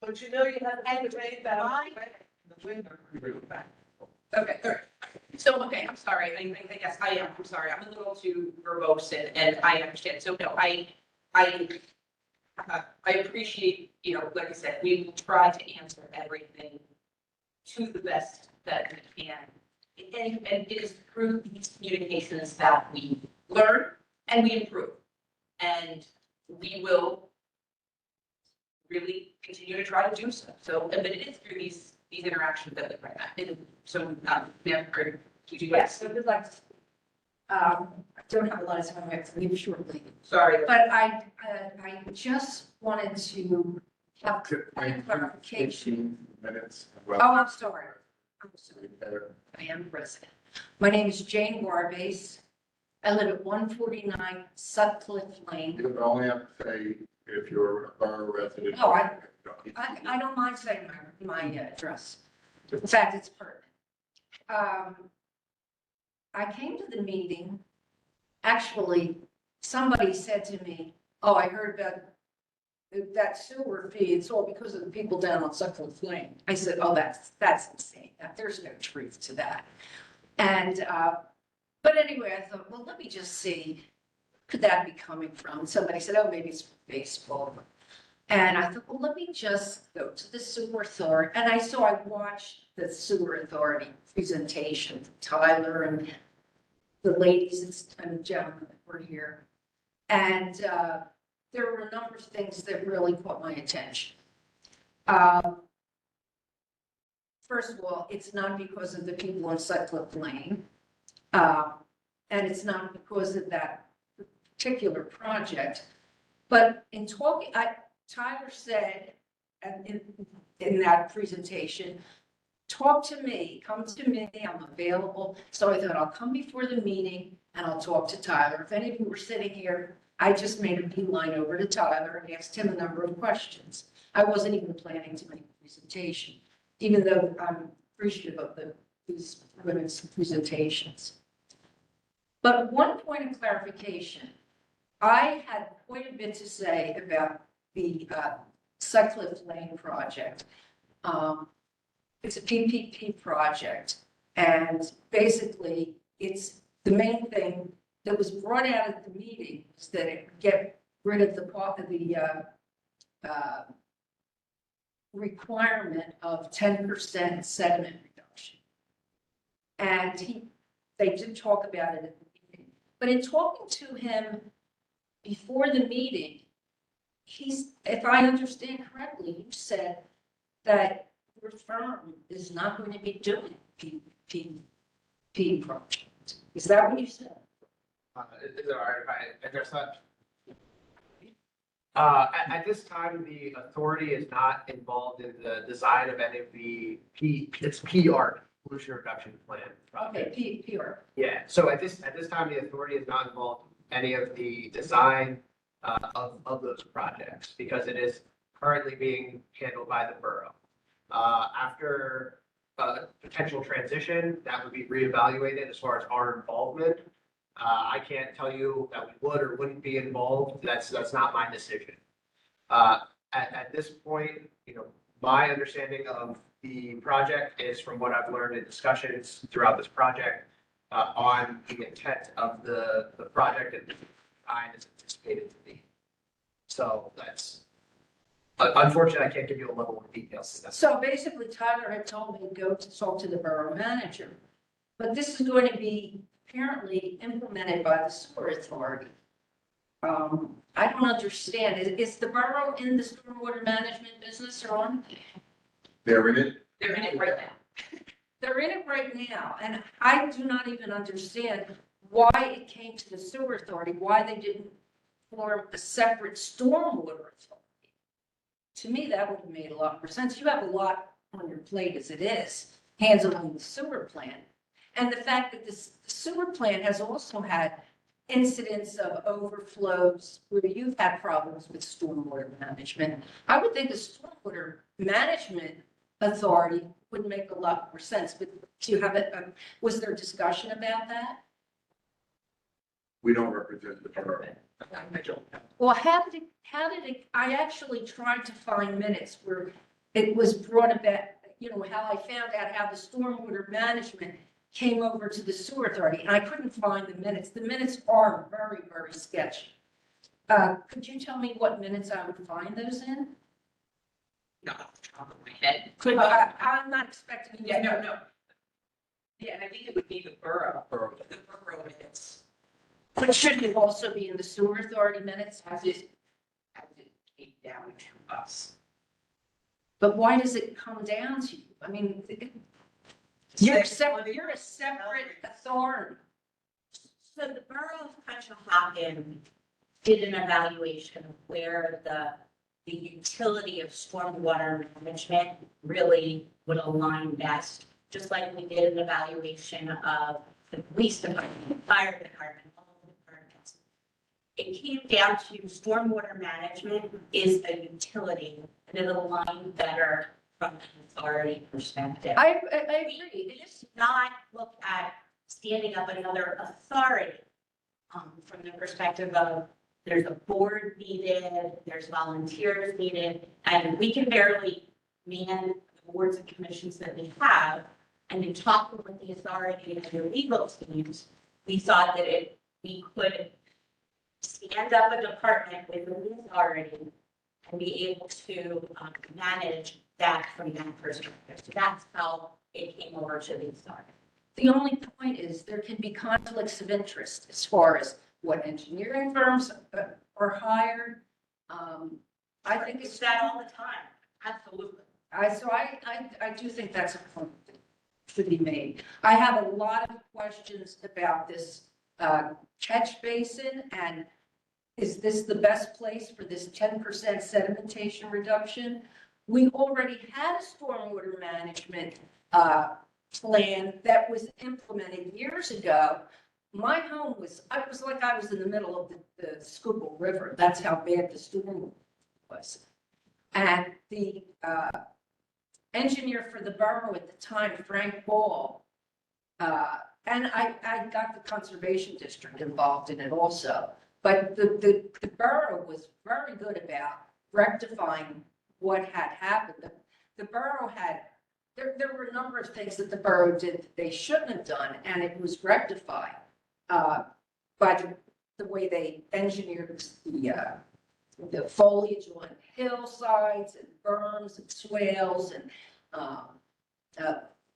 But you have And to rain barrel. mine- Okay, all right. So, okay, I'm sorry, I guess I am, I'm sorry, I'm a little too verbose and I understand, so no, I appreciate, you know, like I said, we will try to answer everything to the best that we can. And it is through these communications that we learn and we improve. And we will really continue to try to do so. So, but it is through these interactions that we bring that. And so, yeah, did you Yes, guys? I would like to, I don't have a lot of time, I have to leave shortly, Sorry. but I just wanted to have clarification. 15 minutes. Oh, I'm sorry. I'm sorry. I am resident. My name is Jane Warbase. I live at 149 Sutcliffe Lane. You would only have to say if you're a borough resident. Oh, I don't mind saying my address. In fact, it's pertinent. I came to the meeting, actually, somebody said to me, oh, I heard about that sewer fee, it's all because of the people down on Sutcliffe Lane. I said, oh, that's insane, there's no truth to that. And, but anyway, I thought, well, let me just see, could that be coming from? Somebody said, oh, maybe it's from baseball. And I thought, well, let me just go to the sewer authority. And I watched the sewer authority presentation, Tyler and the ladies and gentlemen that were here. And there were a number of things that really caught my attention. First of all, it's not because of the people on Sutcliffe Lane. And it's not because of that particular project. But in talking, Tyler said in that presentation, talk to me, come to me, I'm available. So I thought I'll come before the meeting and I'll talk to Tyler. If any of you were sitting here, I just made a beeline over to Tyler and asked him a number of questions. I wasn't even planning to make a presentation, even though I'm appreciative of these women's presentations. But one point of clarification, I had quite a bit to say about the Sutcliffe Lane project. It's a PPP project, and basically, it's the main thing that was brought out at the meeting is that it get rid of the requirement of 10% sediment reduction. And they did talk about it at the meeting, but in talking to him before the meeting, if I understand correctly, you said that your firm is not going to be doing PPP project. Is that what you said? Is it all right if I address that? At this time, the authority is not involved in the design of any of the it's PR, pollution reduction plan. Okay, PR. Yeah, so at this time, the authority is not involved in any of the design of those projects because it is currently being handled by the borough. After potential transition, that would be reevaluated as far as our involvement. I can't tell you that we would or wouldn't be involved. That's not my decision. At this point, you know, my understanding of the project is from what I've learned in discussions throughout this project on the intent of the project and the design is anticipated to be. So that's unfortunately, I can't give you a level of details. So basically, Tyler had told me to go to talk to the borough manager, but this is going to be apparently implemented by the sewer authority. I don't understand. Is the borough in the stormwater management business or on? They're in it. They're in it right now. They're in it right now, and I do not even understand why it came to the sewer authority, why they didn't form a separate stormwater authority. To me, that would have made a lot more sense. You have a lot on your plate as it is, handling the sewer plant. And the fact that the sewer plant has also had incidents of overflows where you've had problems with stormwater management. I would think the stormwater management authority would make a lot more sense, but do you have was there discussion about that? We don't represent the borough. Well, how did it, I actually tried to find minutes where it was brought about, you know, how I found out how the stormwater management came over to the sewer authority, and I couldn't find the minutes. The minutes are very, very sketchy. Could you tell me what minutes I would find those in? Not off the top of my head. I'm not expecting you. Yeah, no. Yeah, and I think it would be the borough minutes, But shouldn't it also be in the sewer authority minutes? as it came down to us. But why does it come down to you? I mean, you're a separate authority. So the Borough of Conshohocken did an evaluation of where the utility of stormwater management really would align best, just like we did an evaluation of the police department, fire department, all the departments. It came down to stormwater management is a utility and it aligned better from an authority perspective. I agree. It is not look at standing up another authority from the perspective of there's a board needed, there's volunteers needed, and we can barely man the boards and commissions that we have. And in talking with the authority and their legal teams, we thought that we could stand up a department within the authority and be able to manage that from that perspective. So that's how it came over to the authority. The only point is there can be conflicts of interest as far as what engineering firms are hired. I think It's it's that all the time, absolutely. I do think that's a point that should be made. I have a lot of questions about this catch basin, and is this the best place for this 10% sedimentation reduction? We already had a stormwater management plan that was implemented years ago. My home was, I was like I was in the middle of the Schuylkill River. That's how bad the storm was. And the engineer for the borough at the time, Frank Ball, and I got the conservation district involved in it also. But the borough was very good about rectifying what had happened. The borough had, there were a number of things that the borough did that they shouldn't have done, and it was rectified by the way they engineered the foliage on hillsides and berms and swales, and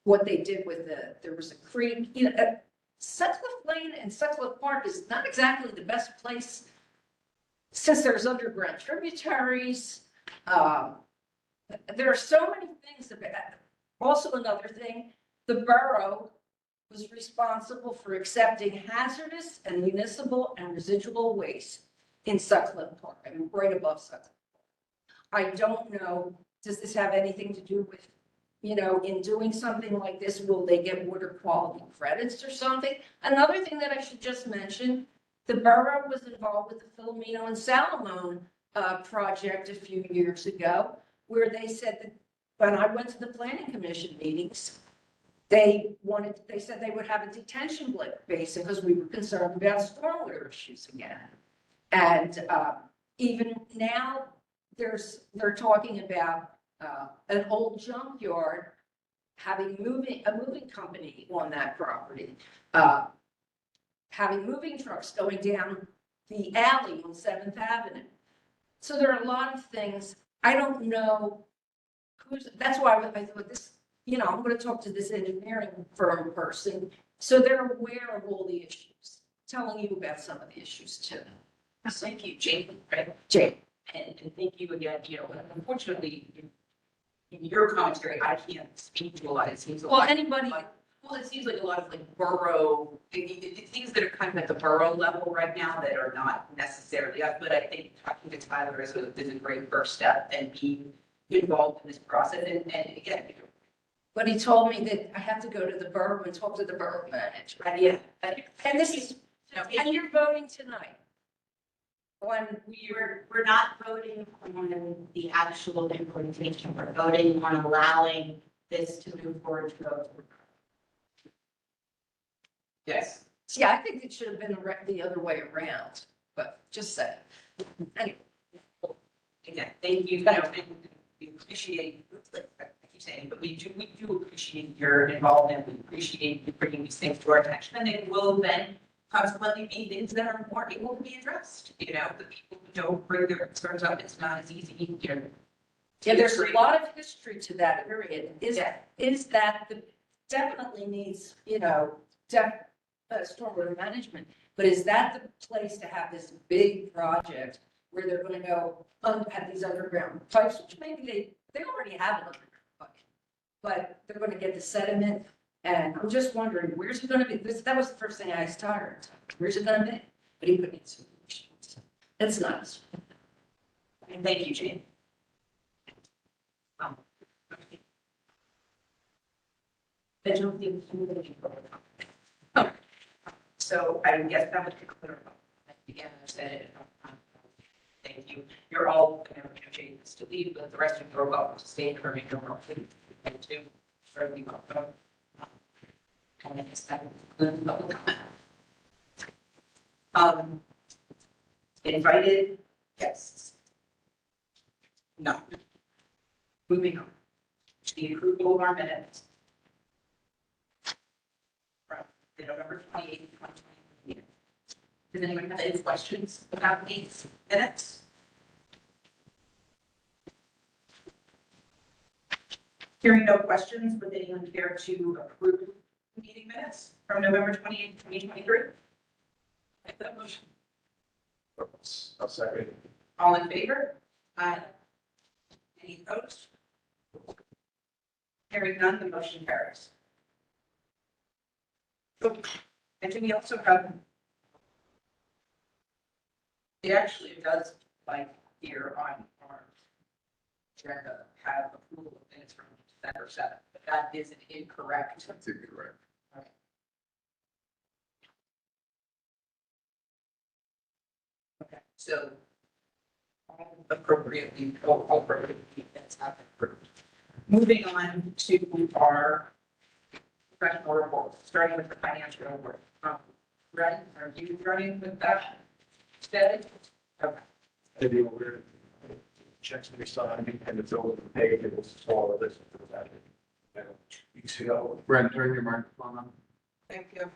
what they did with there was a creek, Sutcliffe Lane and Sutcliffe Park is not exactly the best place since there's underground tributaries. There are so many things about it. Also, another thing, the borough was responsible for accepting hazardous and municipal and residual waste in Sutcliffe Park, I mean, right above Sutcliffe. I don't know, does this have anything to do with, in doing something like this, will they get water quality credits or something? Another thing that I should just mention, the borough was involved with the Filomeno and Salamone project a few years ago, where they said that when I went to the planning commission meetings, they said they would have a detention basin because we were concerned about stormwater issues again. And even now, they're talking about an old junkyard having a moving company on that property, having moving trucks going down the alley on 7th Avenue. So there are a lot of things. I don't know that's why I thought this, I'm going to talk to this engineering firm person. So they're aware of all the issues, telling you about some of the issues too. Thank you, Jane. Right. Jane. And thank you again, unfortunately, in your commentary, I can't speak to a lot. It seems Well, anybody, it seems like a lot of borough, things that are kind of at the borough level right now that are not necessarily us, but I think talking to Tyler is a great first step and being involved in this process. And again, but he told me that I have to go to the borough and talk to the borough manager. yeah. And this is, and you're voting tonight. When We're not voting on the actual implementation, we're voting on allowing this to move forward to go. Yes. yeah, I think it should have been the other way around, but just say. Anyway. Again, thank you, and we appreciate, I keep saying, but we do appreciate your involvement. We appreciate you bringing these things to our attention, and it will then consequently be things that are more able to be addressed. You know, the people who don't bring their concerns up, it's not as easy, you know. Yeah, there's a lot of history to that area. Is that definitely needs, stormwater management. But is that the place to have this big project where they're gonna go, have these underground pipes, which maybe they already have an underground pipe. But they're gonna get the sediment, and I'm just wondering, where's it gonna be? That was the first thing I asked Tyler, where's it gonna be? But he couldn't answer. It's nice. And thank you, Jane. I don't think you would be public comment. So I would guess that would conclude. Again, I said it. Thank you. You're all going to change this to leave, but the rest of you are welcome to stay for me. You're welcome to certainly welcome. And I guess that would conclude public comment. Invited guests. No. Moving on to the approval of our minutes from the November 28th, 2020 meeting. Does anyone have any questions about these minutes? Hearing no questions, would anyone care to approve the meeting minutes from November 28th, 2023? Make that motion. I'll second. All in favor? Aye. Any opposed? Hearing none, the motion carries. And do we also have, it actually does, like, here on our agenda, have approval of minutes from December 7th, but that is an incorrect. That's incorrect. Okay, so appropriately, that's not approved. Moving on to our professional reports, starting with the financial report. Ren, are you running with that today? Okay. Maybe we're checks to be signed and it's over the page, it was all of this. Weeks ago. Brent, turn your microphone on. Thank you.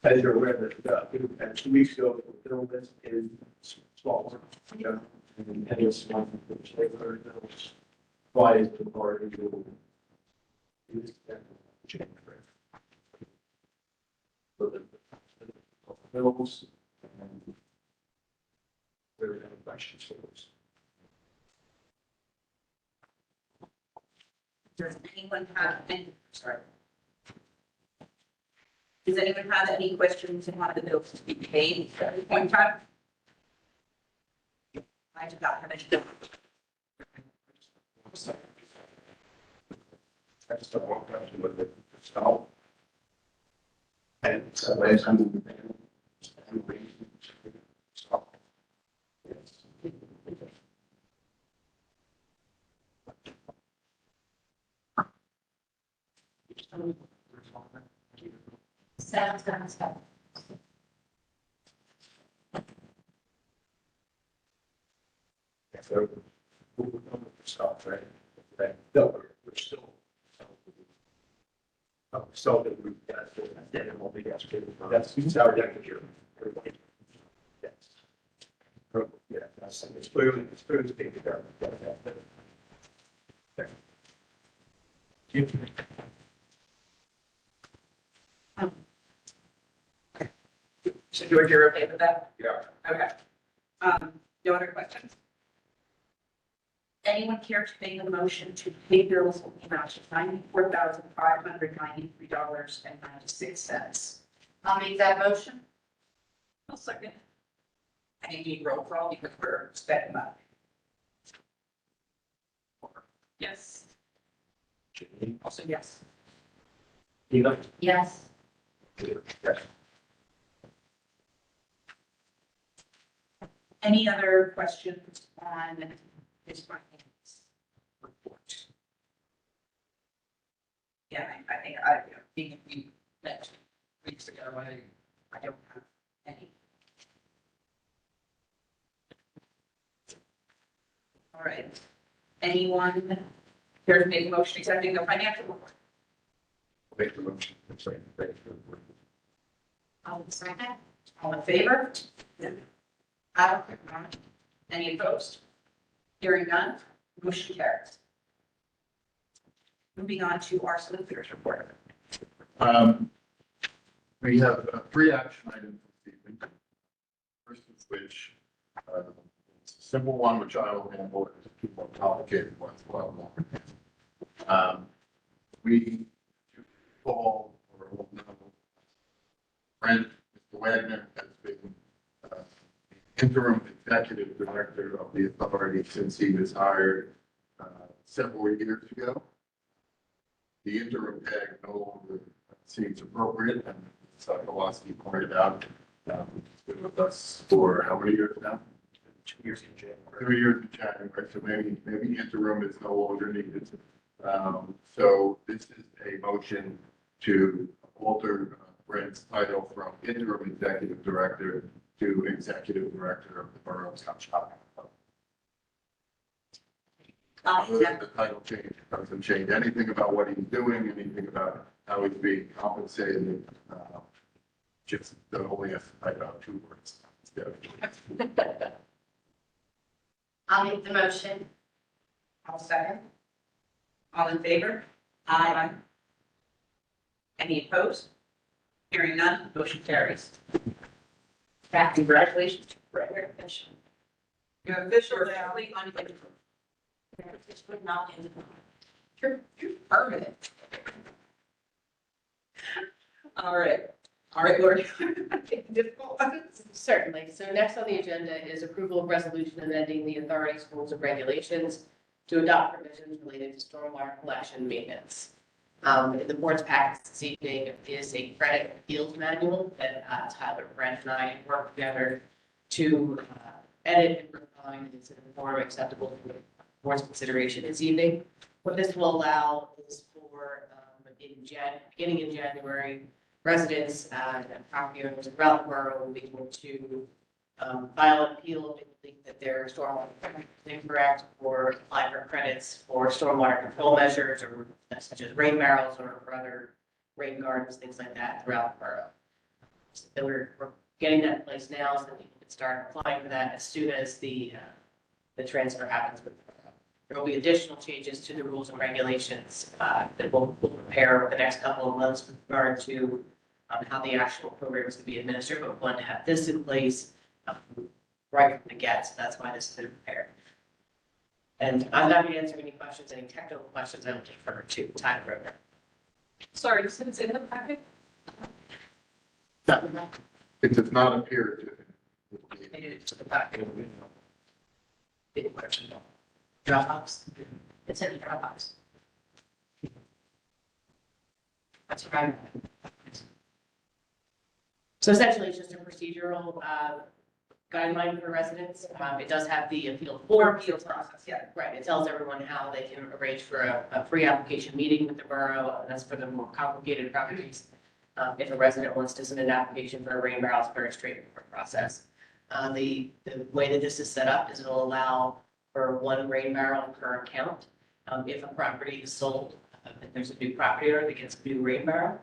As you're aware that, and 2 weeks ago, the bill list is small, you know, and it's one which they were, why is the party to use that change for it? So the bills and there are any questions for those. Does anyone have any, sorry. Does anyone have any questions on the bills to be paid at this point in time? I do not have any. I just don't want to with it. So. And so there's some. Sounds good. So we're going to stop, right? No, we're still. So that we got it won't be that's our deck here. Yes. Yeah, it's clearly taken care of. So George, you're okay with that? Yeah. Okay. No other questions? Anyone care to make a motion to pay bills in the amount of $94,593.96? I'll make that motion. I'll second. I need roll call because we're spending money. Yes. Also, yes. Yes. Yes. Any other questions on this finance report? Yeah, I think we met weeks ago, I don't have any. All right. Anyone here to make a motion accepting the financial report? Make the motion. I'll second. All in favor? Any opposed? Hearing none, motion carries. Moving on to our solicitor's report. We have 3 action items this evening. First of which, it's a simple one, which I will handle, it's a 2 more complicated ones, well, we call or will know Brent, Mr. Wagner has been interim executive director of the authority since he was hired several years ago. The interim tag no longer seems appropriate, and Sokolowski pointed out, he's been with us for how many years now? 2 years in January. 2 years in January, so maybe interim is no longer needed. So this is a motion to alter Brent's title from interim executive director to executive director of the borough's shop. The title change doesn't change anything about what he's doing, anything about how he's being compensated. Just the only type out 2 words instead of. I'll make the motion. I'll second. All in favor? Any opposed? Hearing none, motion carries. Congratulations. Brett. You're official. You're official now. You're permanent. All right, Lori. Difficult ones. Certainly. So next on the agenda is approval of resolution amending the authority's rules and regulations to adopt provisions related to stormwater collection and maintenance. In the board's package this evening is a credit appeals manual that Tyler, Brent, and I worked together to edit and refine into the form acceptable for the board's consideration this evening. What this will allow is for beginning in January, residents and property owners throughout the borough will be able to file an appeal if they think that their stormwater is incorrect, or apply for credits for stormwater control measures, or such as rain barrels or other rain gardens, things like that throughout the borough. So we're getting that in place now so that people can start applying for that as soon as the transfer happens with the borough. There will be additional changes to the rules and regulations that we'll prepare over the next couple of months with regard to how the actual program is to be administered, but we want to have this in place right from the get, so that's why this has been prepared. And I'm happy to answer any questions, any technical questions. I will defer to Tyler. Sorry, you said it's in the packet? It does not appear to. It's in the packet. Big question. Dropbox. It's in the Dropbox. That's right. So essentially, it's just a procedural guideline for residents. It does have the appeal form. Appeals process, yeah. Right, it tells everyone how they can arrange for a free application meeting with the borough. That's for the more complicated properties. If a resident wants to submit an application for a rain barrel, it's a very straightforward process. The way that this is set up is it'll allow for 1 rain barrel per account. If a property is sold, if there's a new property owner that gets a new rain barrel,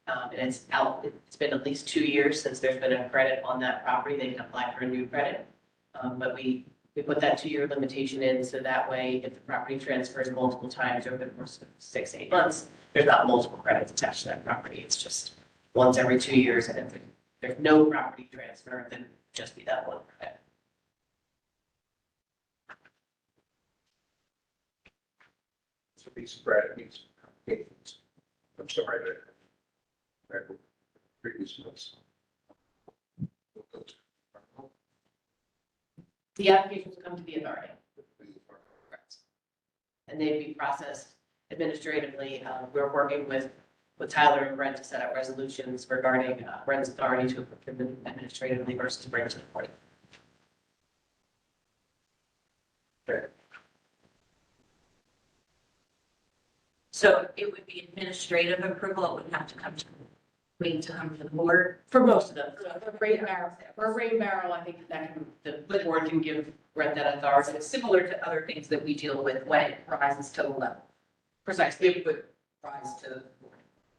and it's been at least 2 years since there's been a credit on that property, they can apply for a new credit. But we put that 2-year limitation in, so that way, if the property transfers multiple times over the course of 6 to 8 months, there's not multiple credits attached to that property. It's just once every 2 years, and if there's no property transfer, then just be that 1 credit. So be spread, it means complications. I'm sorry, that previous notes. The applications come to the authority. And they'd be processed administratively. We're working with Tyler and Brent to set up resolutions regarding Brent's authority to approve them administratively versus bring to the court. So it would be administrative approval, it wouldn't have to come to waiting to come to the board. For most of them, for rain barrel, for a rain barrel, I think that can, the board can give Brent that So authority. it's similar to other things that we deal with when it rises to the level. Precisely, It would rise to.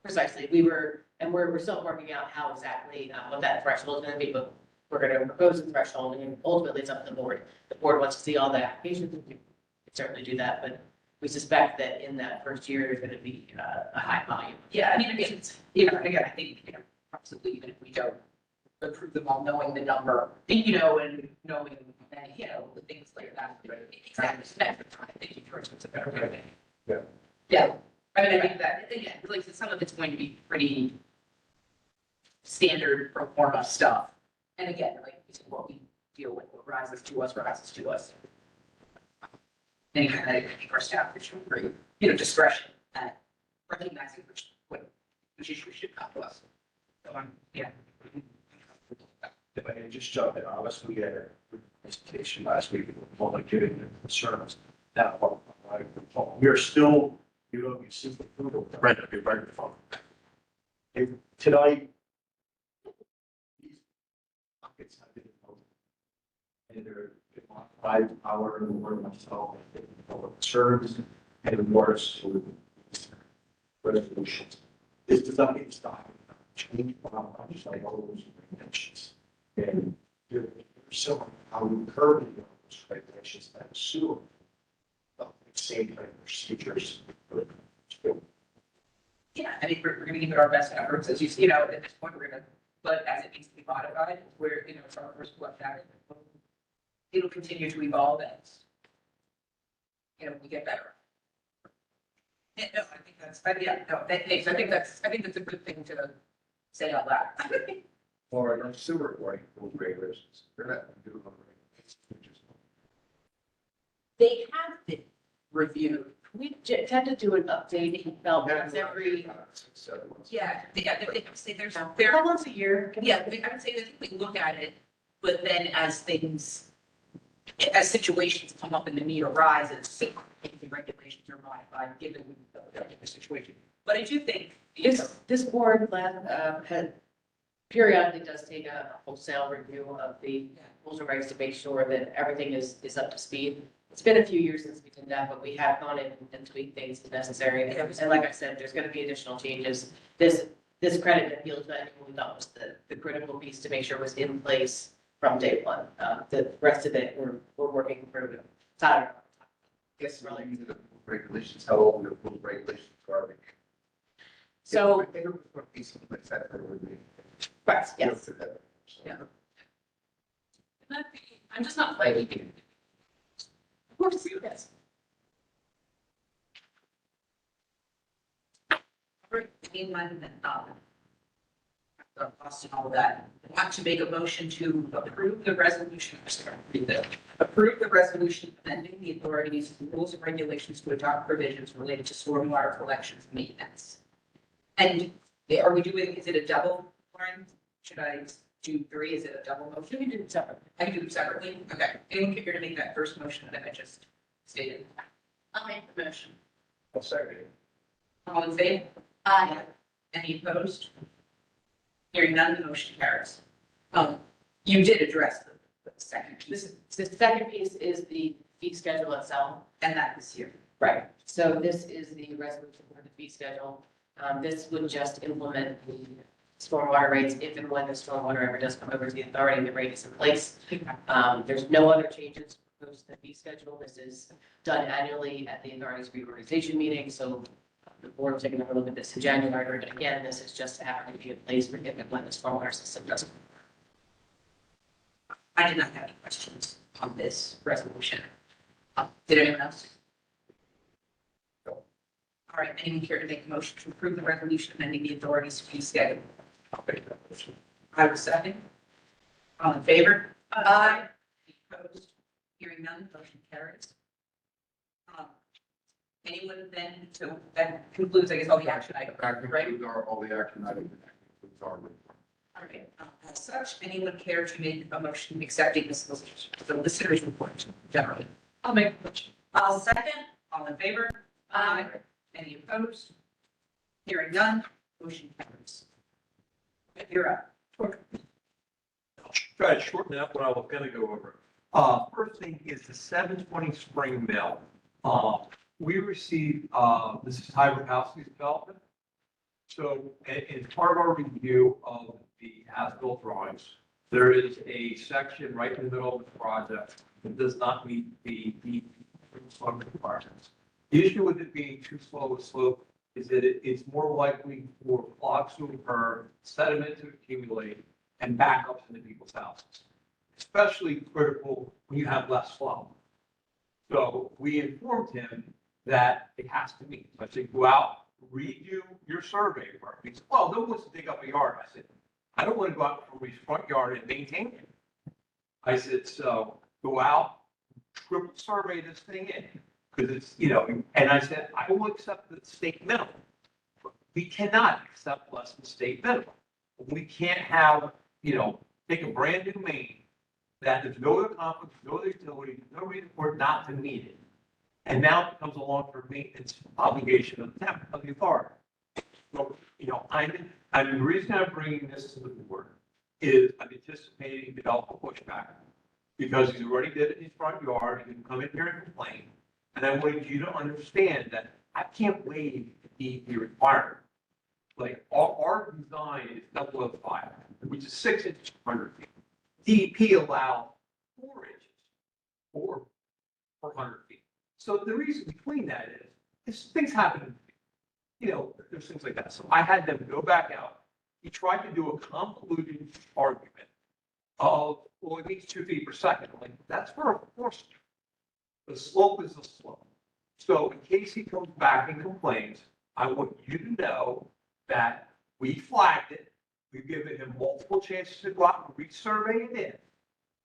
precisely. We're still working out how exactly, what that threshold is gonna be, but we're gonna propose the threshold and ultimately it's up to the board. The board wants to see all the applications, we can certainly do that, but we suspect that in that first year, there's gonna be a high volume. Yeah, I mean, again, it's, you know, and again, I think, you know, possibly even if we don't approve them all, knowing the number, you know, and knowing, you know, the things like that. Exactly, so that's the time, thank you, George, it's a better way. Yeah. Yeah, I mean, I think that, again, like, some of it's going to be pretty standard pro forma stuff. And again, like, it's what we deal with, what rises to us. Any kind of, I think our staff should bring, you know, discretion at recognizing which issues should come to us. So, yeah. If I can just jump in, honestly, we had a presentation last week, public giving their concerns. Now, we are still, you know, you see the approval, right, of your microphone. Tonight, these buckets have been voted. And they're 5 hour and more myself, public concerns, and worse with resolutions. This does not get stopped. Change, I'm just like all those regulations. And you're so how we currently do those regulations that assume the same kind of procedures. Yeah, I think we're gonna give it our best efforts, as you see, you know, at this point, we're gonna, but as it needs to be modified, we're, you know, it's our first look at it. It'll continue to evolve as, you know, we get better. Yeah, no, I think that's, yeah, no, thanks, I think that's a good thing to say out loud. Or our sewer rules regulations, they're not doing them right. They have been reviewed. We tend to do an update about once every, Yeah, I would say there's, about once a year. yeah, I would say that we look at it, but then as as situations come up and the need arises, the regulations are modified given the situation. But I do think, you know, This board had periodically does take a wholesale review of the rules and regs to make sure that everything is up to speed. It's been a few years since we did that, but we have gone in and tweaked things as necessary. And like I said, there's going to be additional changes. This credit appeals manual we thought was the critical piece to make sure was in place from day one. The rest of it, we're working through. Tyler. Guess really need the regulations, how old the rules regulations are. So, I think it was what piece of like that would be. right, yes. Yeah. I'm just not fighting. Of course, yes. In my, cost and all of that, I want to make a motion to approve the resolution, approve the resolution amending the authorities, rules and regulations to adopt provisions related to stormwater collections and maintenance. And are we doing, is it a double, Lauren? Should I do 3? Is it a double motion? We can do it separately. I can do them separately? Okay. Anyone care to make that first motion that I just stated? I'll make the motion. I'll second it. All in favor? Aye. Any opposed? Hearing none, the motion carries. You did address the second piece, The second piece is the fee schedule itself. and that is here. Right. So this is the resolution for the fee schedule. This would just implement the stormwater rates if and when the stormwater ever does come over to the authority, the rate is in place. There's no other changes proposed to the fee schedule. This is done annually at the authority's reorganization meeting, so the board will take another look at this in January, but again, this is just to have it be in place for if and when the stormwater system does. I did not have any questions on this resolution. Did anyone else? No. All right, anyone care to make a motion to approve the resolution amending the authority's fee schedule? I'll make that motion. I will second. All in favor? Aye. Any opposed? Hearing none, motion carries. Anyone then, so that concludes, I guess, all the action items, That right? concludes all the action items. That concludes our report. All right, as such, anyone care to make a motion accepting the solicitor's report generally? I'll make a motion. I'll second. All in favor? Aye. Any opposed? Hearing none, motion carries. You're up. Try to shorten up what I was gonna go over. First thing is the 720 Spring Mill. We received, this is Hybrid Housing Development. So in part of our review of the as-built drawings, there is a section right in the middle of the project that does not meet the requirements. The issue with it being too slow a slope is that it's more likely for clogs to occur, sediment to accumulate, and backups into people's houses. Especially critical when you have less flow. So we informed him that it has to meet. So I said, go out, redo your survey work. He said, well, no one wants to dig up a yard. I said, I don't want to go out from his front yard and maintain it. I said, so go out, triple survey this thing in. Because it's, and I said, I will accept the state minimum. But we cannot accept less than state minimum. We can't have, take a brand new main that there's no other conflict, no other utility, no reason for it not to meet it. And now it becomes a long-term maintenance obligation of the town, of the authority. So, the reason I'm bringing this to the board is I'm anticipating developer pushback. Because he's already did it in his front yard, he can come in here and complain. And I want you to understand that I can't waive the requirement. Like, our design is 005, which is 6 inches, 100 feet. DEP allowed 4 inches or 400 feet. So the reason between that is things happen, there's things like that. So I had them go back out. He tried to do a convoluted argument of, well, it means 2 feet per second. I'm like, that's for a force. The slope is the slope. So in case he comes back and complains, I want you to know that we flagged it. We've given him multiple chances to go out and resurvey it in.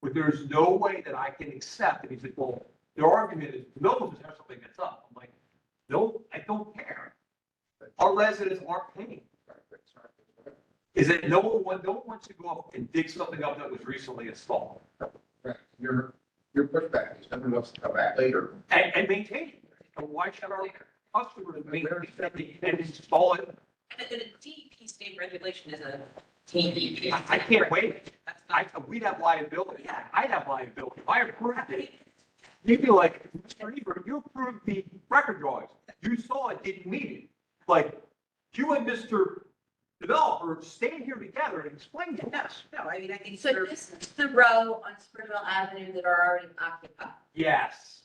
But there's no way that I can accept. And he's like, well, their argument is no one just has something that's up. I'm like, no, I don't care. Our residents aren't paying. Is that no one wants to go up and dig something up that was recently installed. Your pushback is something else to come back later. And maintain it. And why should our customers maintain it and install it? And a DEP state regulation is a DEP. I can't wait. We'd have liability. I'd have liability. If I approved it, you'd be like, Mr. Ebert, you approved the record drawings. You saw it didn't meet it. Like, you and Mr. Developer stand here together and explain to us. No, I mean, I think. So this is the row on Springville Avenue that are already occupied. Yes.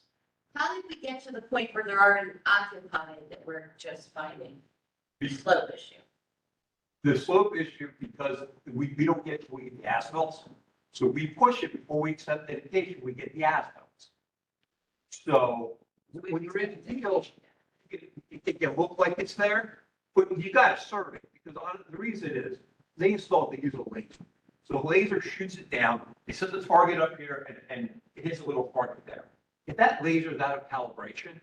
How did we get to the point where they're already occupied that we're just finding the slope issue? The slope issue, because we don't get to the asphalts. So we push it before we accept dedication, we get the asphalts. So when you're in the field, it can look like it's there, but you got to serve it, because the reason is they installed, they use a laser. So the laser shoots it down, it says the target up here, and it hits a little target there. If that laser is out of calibration,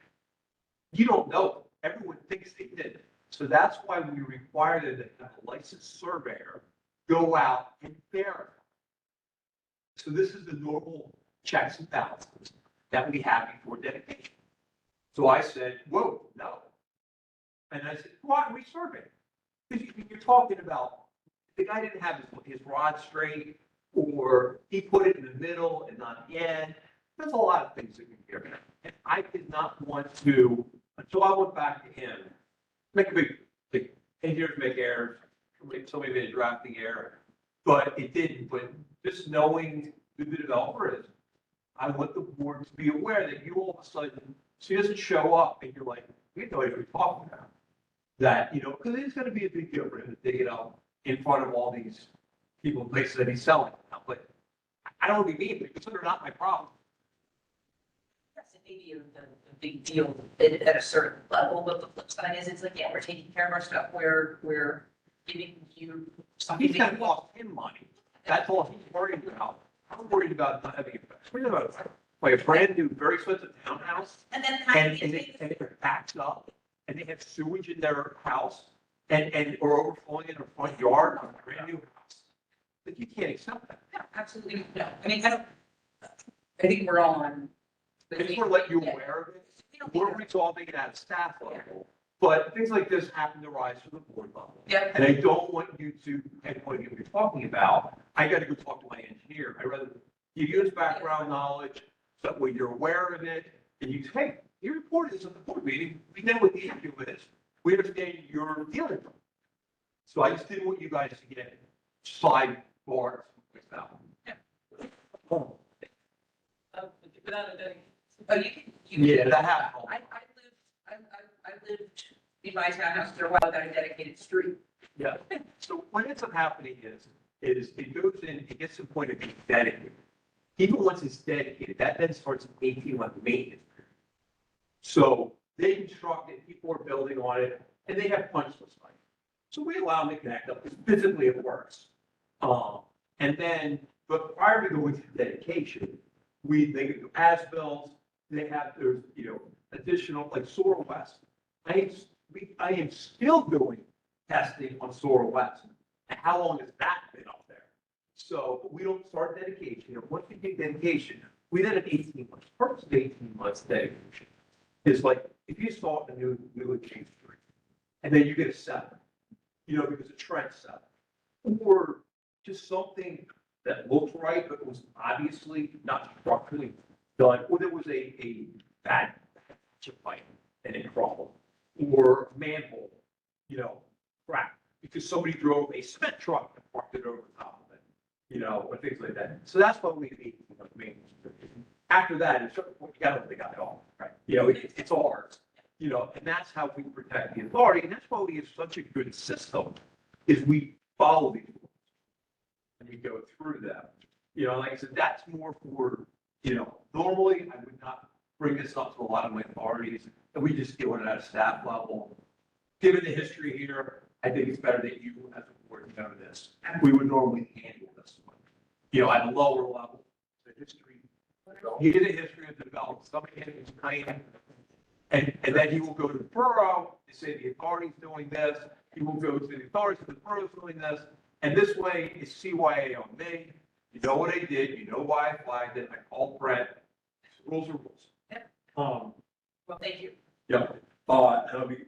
you don't know. Everyone thinks they did. So that's why we require that a licensed surveyor go out and verify. So this is the normal checks and balances that we have before dedication. So I said, whoa, no. And I said, why don't we survey? Because you're talking about, the guy didn't have his rod straight, or he put it in the middle and not the end. There's a lot of things that can be here. And I did not want to, until I went back to him, make a big engineers make errors. Somebody made a drafting error, but it didn't. But just knowing who the developer is, I want the board to be aware that you all of a sudden, she doesn't show up and you're like, we know what you're talking about. That, because it's going to be a big deal for him to dig it up in front of all these people in places that he's selling. But I don't want to be mean, because they're not my problem. That's maybe a big deal at a certain level, but the flip side is, it's like, yeah, we're taking care of our stuff, we're giving you something. He's going to cost him money. That's all he's worried about. I'm worried about not having effects. Worried about like a brand new, very expensive townhouse, And then and it backs up, and they have sewage in their house, and or overflowing in their front yard on a brand new house. But you can't accept that. No, absolutely, no. I mean, I think we're all on. I just want to let you Yeah. aware of it. We don't We're need to- resolving it at a staff level. But things like this happen to rise to the board level. Yep. And I don't want you to pinpoint what you're talking about. I gotta go talk to my engineer. I'd rather give you his background knowledge, so that way you're aware of it, and you say, hey, you reported this at the board meeting, we know what the issue is. We understand you're dealing with it. So I just didn't want you guys to get sidebars with that. Without a dedication. Oh, you can. Yeah, that happened. I lived in my townhouse for a while without a dedicated street. Yeah, so what ends up happening is it goes in, it gets to the point of being dedicated. Even once it's dedicated, that then starts an 18-month maintenance period. So they construct it, people are building on it, and they have punch list items. So we allow them to connect up, because physically it works. And then, but prior to going to dedication, they do as-bills, there's, additional, like Soar West. I am still doing testing on Soar West. And how long has that been up there? So we don't start dedication. And once we get dedication, we then have 18 months. Purpose of 18 months dedication is like, if you start a new exchange street, and then you get a 7, because a trend 7, or just something that looks right, but was obviously not structurally done, or there was a bad chip pipe and it crumbled, or a manhole, cracked, because somebody drove a cement truck and parked it over the top of it, or things like that. So that's what we need. After that, it's, you got to let the guy off, right? It's ours, and that's how we protect the authority, and that's why we have such a good system, is we follow these rules and we go through them. Like I said, that's more for, normally I would not bring this up to a lot of my authorities, and we just deal with it at a staff level. Given the history here, I think it's better that you as a board know this. We would normally handle this one. At a lower level, the history. He did a history of development, somebody had his plan, and then he will go to the borough and say the authority's doing this. He will go to the authorities, the borough's doing this, and this way is CYA on me. You know what I did, you know why I flagged it, I called Brett. Rules are rules. Well, thank you. Yeah, it'll be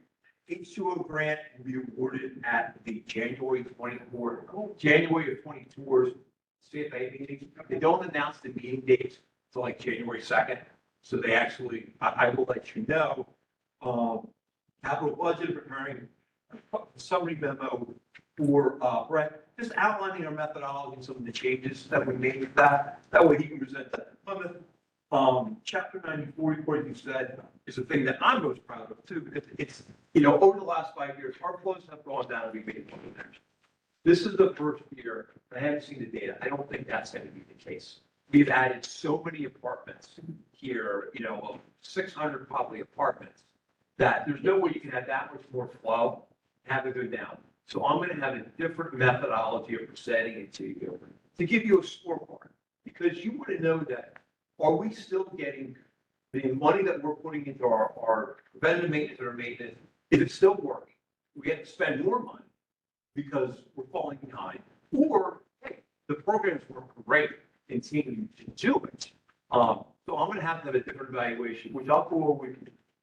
H2O grant will be awarded at the January of 24's CFA meeting. They don't announce the meeting dates until like January 2nd. So they actually, I will let you know. Capital budget preparing a summary memo for Brett, just outlining our methodology and some of the changes that we made with that. That way he can present that to Plymouth. Chapter 94 report, you said, is a thing that I'm most proud of too, because it's, over the last 5 years, our flows have gone down and we made money there. This is the first year, I haven't seen the data, I don't think that's going to be the case. We've added so many apartments here, 600 probably apartments, that there's no way you can have that much more flow and have it go down. So I'm going to have a different methodology of presenting it to you, to give you a scorecard, because you want to know that, are we still getting the money that we're putting into our preventive maintenance or maintenance? Is it still working? We have to spend more money because we're falling behind, or hey, the programs were great, continue to do it. So I'm going to have a different evaluation, which I'll go over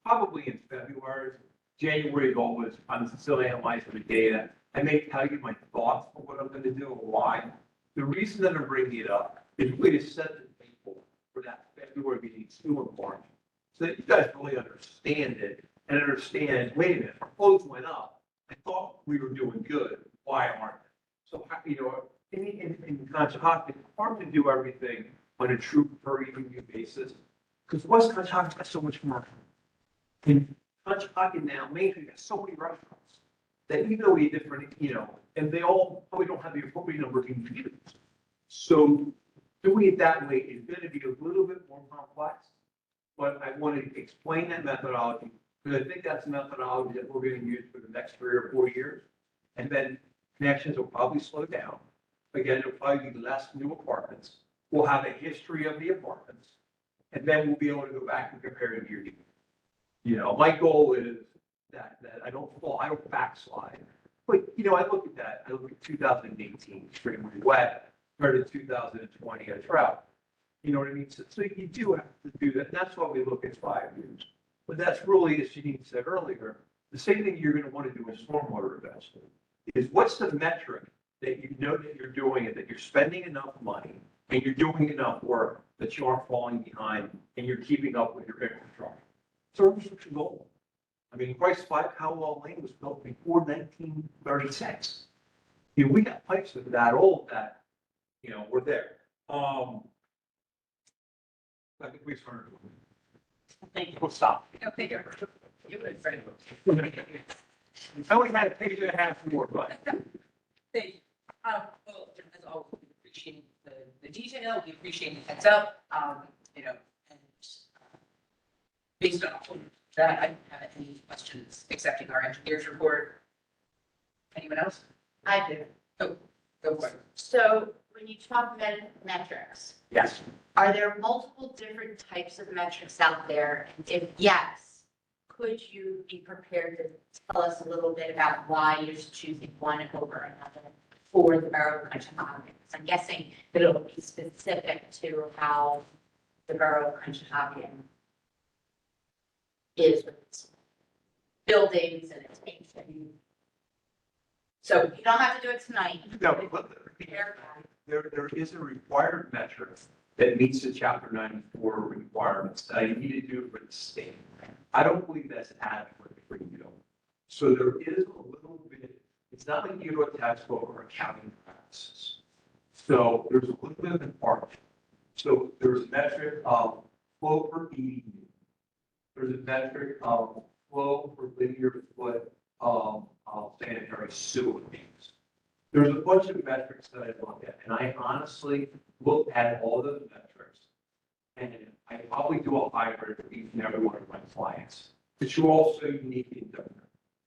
probably in February. January is always, I'm still analyzing the data. I may tell you my thoughts on what I'm going to do and why. The reason that I'm bringing it up is really to set the table for that February meeting, 2 in March, so that you guys really understand it and understand, wait a minute, our flows went up. I thought we were doing good. Why aren't they? So, in Conshohocken, it's hard to do everything on a true per EMU basis, because West Conshohocken's got so much more. In Conshohocken now, Main Street has so many restaurants that even though we have different, and they all probably don't have the appropriate number of computers. So doing it that way is going to be a little bit more complex, but I want to explain that methodology, because I think that's a methodology that we're going to use for the next 3 or 4 years. And then connections will probably slow down. Again, there'll probably be less new apartments. We'll have a history of the apartments, and then we'll be able to go back and compare it year to year. My goal is that I don't backslide. But, I look at that, I look at 2018, extremely wet, compared to 2020, a drought. You know what I mean? So you do have to do that. And that's why we look at 5 years. But that's really, as Janine said earlier, the same thing you're gonna want to do in stormwater investment, is what's the metric that you know that you're doing it, that you're spending enough money and you're doing enough work that you aren't falling behind and you're keeping up with your infrastructure. Service goal. I mean, Price 5 Howell Lane was built before 1936. You know, we got pipes that are that old that, you know, were there. I think we started. Thank you. We'll stop. No, thank you. You would, Fred. I only had a page and a half more, but. Thank you. Well, as always, we appreciate the detail, we appreciate the heads up, you know, and based on all of that, I don't have any questions accepting our engineer's report. Anyone else? I do. Go for it. So when you talk about metrics, Yes. are there multiple different types of metrics out there? And if yes, could you be prepared to tell us a little bit about why you're choosing one over another for the Borough of Conshohocken? Because I'm guessing that it'll be specific to how the Borough of Conshohocken is with its buildings and its maintenance. So you don't have to do it tonight. No, but there is a required metric that meets the chapter 94 requirements that I need to do for the state. I don't believe that's adequate for you. So there is a little bit, it's not like you do a textbook or accounting practices. So there's a little bit of an art. So there's a metric of flow per EDU. There's a metric of flow per linear foot of sanitary sewer things. There's a bunch of metrics that I look at, and I honestly look at all those metrics. And I probably do a hybrid for each and every one of my clients. But you're also unique and different.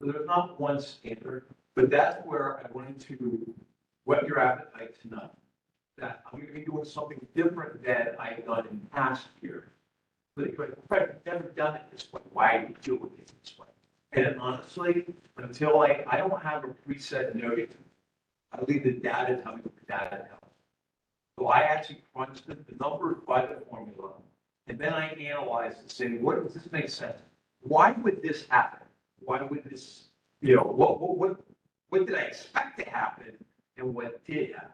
So there's not one standard, but that's where I wanted to whet your appetite tonight. That I'm going to be doing something different than I've done in past years. But I've never done it this way. Why do you do it this way? And honestly, until I don't have a preset note, I leave the data tell me what the data tells. So I actually crunch the numbers by the formula, and then I analyze and say, what does this make sense? Why would this happen? Why would this, you know, what did I expect to happen and what did happen?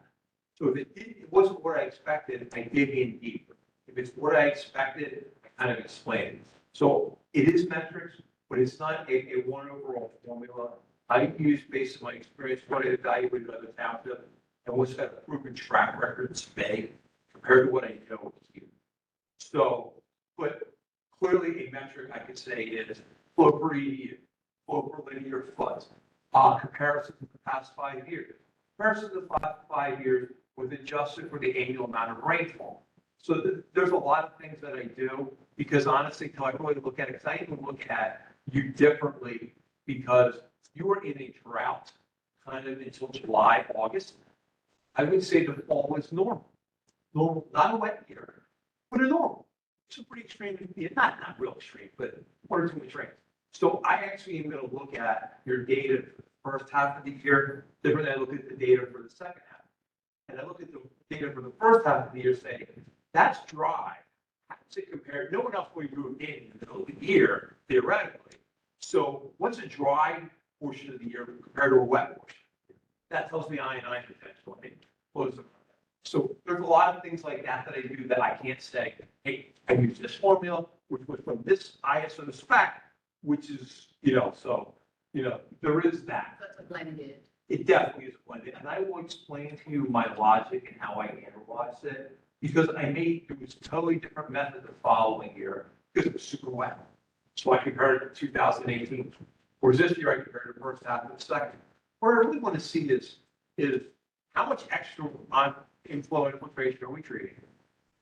So if it wasn't what I expected, I dig in deeper. If it's what I expected, I kind of explain it. So it is metrics, but it's not a one overall formula. I use based on my experience, what I evaluated other townships, and what's that a proven track record today compared to what I know here. So, but clearly a metric I could say is flow per EDU, flow per linear foot, comparison to the past 5 years. Comparison to the past 5 years was adjusted for the annual amount of rainfall. So there's a lot of things that I do because honestly, until I really look at it, because I even look at you differently because you were in a drought kind of until July, August. I would say the fall was normal. Normal, not a wet year, but a normal. It's a pretty extreme, not real extreme, but 1 or 2 inch rain. So I actually am going to look at your data for the first half of the year, different than I look at the data for the second half. And I look at the data for the first half of the year saying, that's dry. How does it compare? No one else will do it in the middle of the year, theoretically. So what's a dry portion of the year compared to a wet portion? That tells me I&I potential. So there's a lot of things like that that I do that I can't say, hey, I use this formula, which was from this ISO spec, which is, you know, so, you know, there is that. That's a blended. It definitely is blended. And I will explain to you my logic and how I analyze it, because it was a totally different method the following year because it was super wet. So I compared it to 2018. Whereas this year I compared the first half to the second. What I really want to see is how much extra inflow and infiltration are we treating?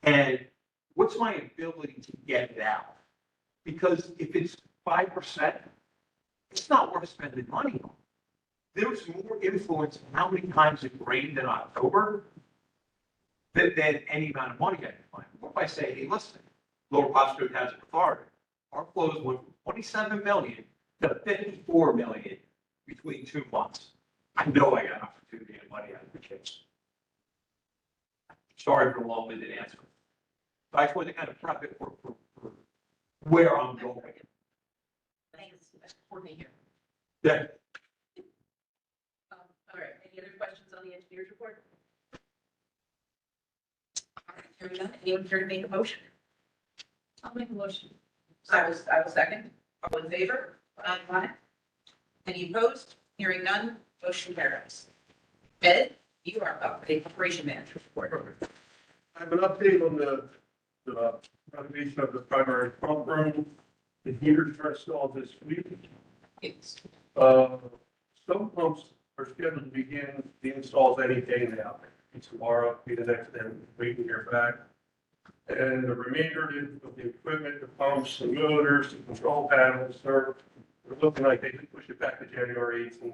And what's my ability to get it out? Because if it's 5%, it's not worth spending money on. There's more influence in how many times it rained in October than any amount of money I can find. What if I say, hey, listen, Lower Pasco Township Authority, our flows went from 27 million to 54 million between 2 months. I know I got opportunity and money out of the kids. Sorry for a long-winded answer. But I just wanted to kind of prep it for where I'm going. I think it's important here. Yeah, All right, any other questions on the engineer's report? All right, hearing none, anyone care to make a motion? I'll make a motion. I will second. All in favor? Aye. Any opposed? Hearing none, motion carries. Ed, you are up, the operation manager report. I have an update on the renovation of the primary pump room. The heaters are installed this week. Yes. Some pumps are scheduled to begin the installs any day now. Tomorrow, be the next day, waiting to hear back. And the remainder of the equipment, the pumps, the motors, the control panels, they're looking like they could push it back to January 18th.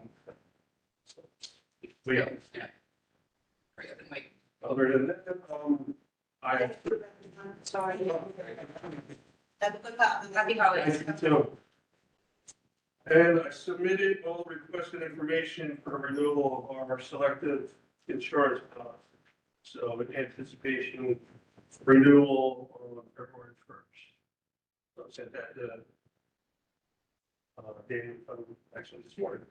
We, Hurry up and wait. other than that, I. Sorry. Happy holidays. Thank you, too. And I submitted all requested information for renewal of our selective insurance policy. So in anticipation, renewal on February 1st. So I sent that to Dave, actually this morning.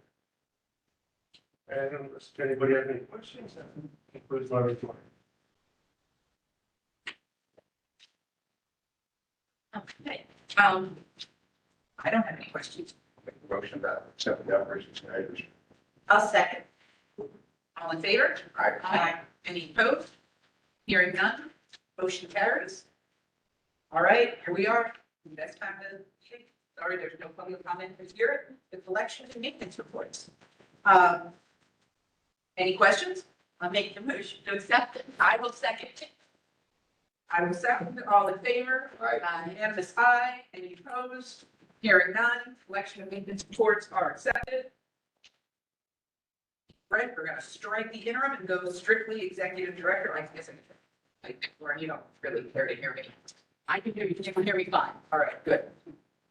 And unless anybody has any questions, that concludes my report. Okay, I don't have any questions. Motion that accept the operations managers. I'll second. All in favor? Aye. Any opposed? Hearing none, motion carries. All right, here we are. Next time sorry, there's no public comment this year. The collection and maintenance reports. Any questions? I'll make the motion to accept it. I will second. I will second. All in favor? Unanimous aye. Any opposed? Hearing none, collection and maintenance reports are accepted. Right, we're gonna strike the interim and go strictly executive director. I guess or you don't really care to hear me. I can hear you. You can hear me fine. All right, good.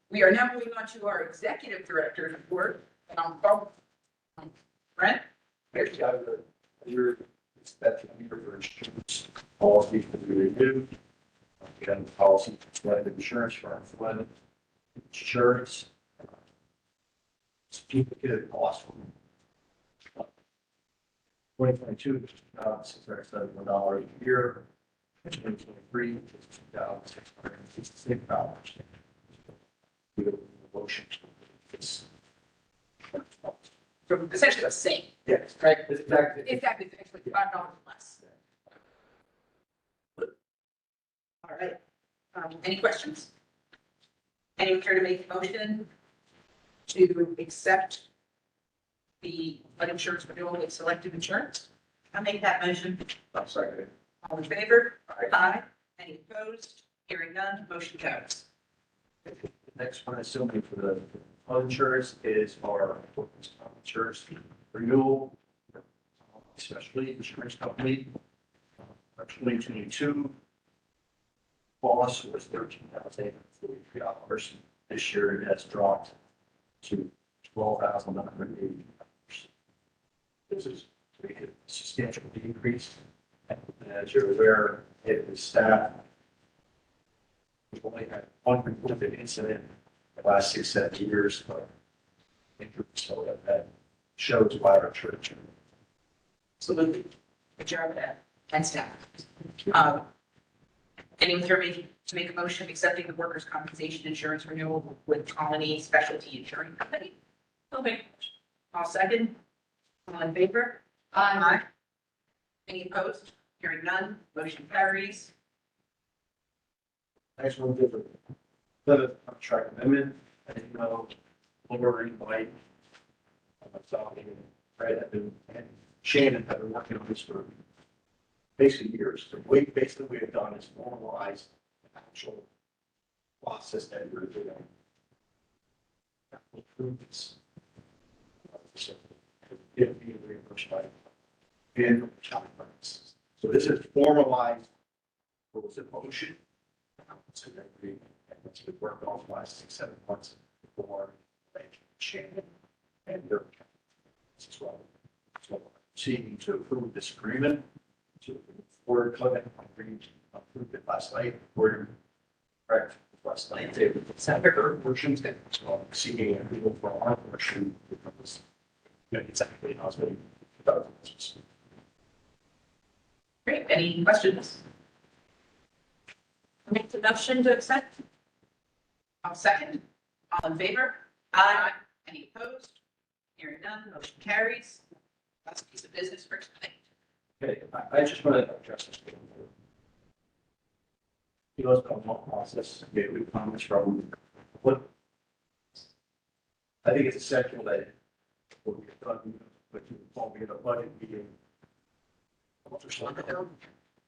We are now moving on to our executive director's report. Brent? Actually, I would, you're expecting your insurance policy to be reviewed. We have a policy for flood insurance for our flood insurance. It's duplicate cost from 2022, $671 a year. 2023, $2,666. We have a motion. It's So essentially the same, yes, right? it's exactly. Exactly, it's actually $5 less. All right. Any questions? Anyone care to make a motion to accept the flood insurance renewal with selective insurance? I'll make that motion. I'm second. All in favor? Aye. Any opposed? Hearing none, motion carries. The next one, assuming for the flood insurance, is our workers' comp insurance renewal, especially insurance company. Our 2022 loss was $13,043. This year it has dropped to $12,980. This is a substantial decrease. And as you're aware, it was staff. We've only had one reported incident in the last 6-7 years, but so that shows why our church. Absolutely. Good job with that. And staff. Anyone care to make a motion accepting the workers' compensation insurance renewal with Colony Specialty Insurance Company? I'll make. I'll second. All in favor? Aye. Any opposed? Hearing none, motion carries. Next one, different. The contract amendment, I didn't know, lowering by myself and Fred and Shannon have been working on this for basically years. The way basically we have done is normalize the actual process that we're doing. Improvements. So it'll be reimbursed by annual child prices. So this is formalized, what was it, motion? So that we, that's been worked on the last 6-7 months before like Shannon and their as well. So seeking to approve this agreement to Ford Clinic approved it last night. We're correct. request on the table to consent or portion, so seeking approval for our portion. Exactly, I was really. Great, any questions? Make the motion to accept. I'll second. All in favor? Aye. Any opposed? Hearing none, motion carries. Last piece of business for tonight. Okay, I just want to address this. It was a long process, get with comments from what. I think it's essential that what we've done, but you call me at a budget meeting.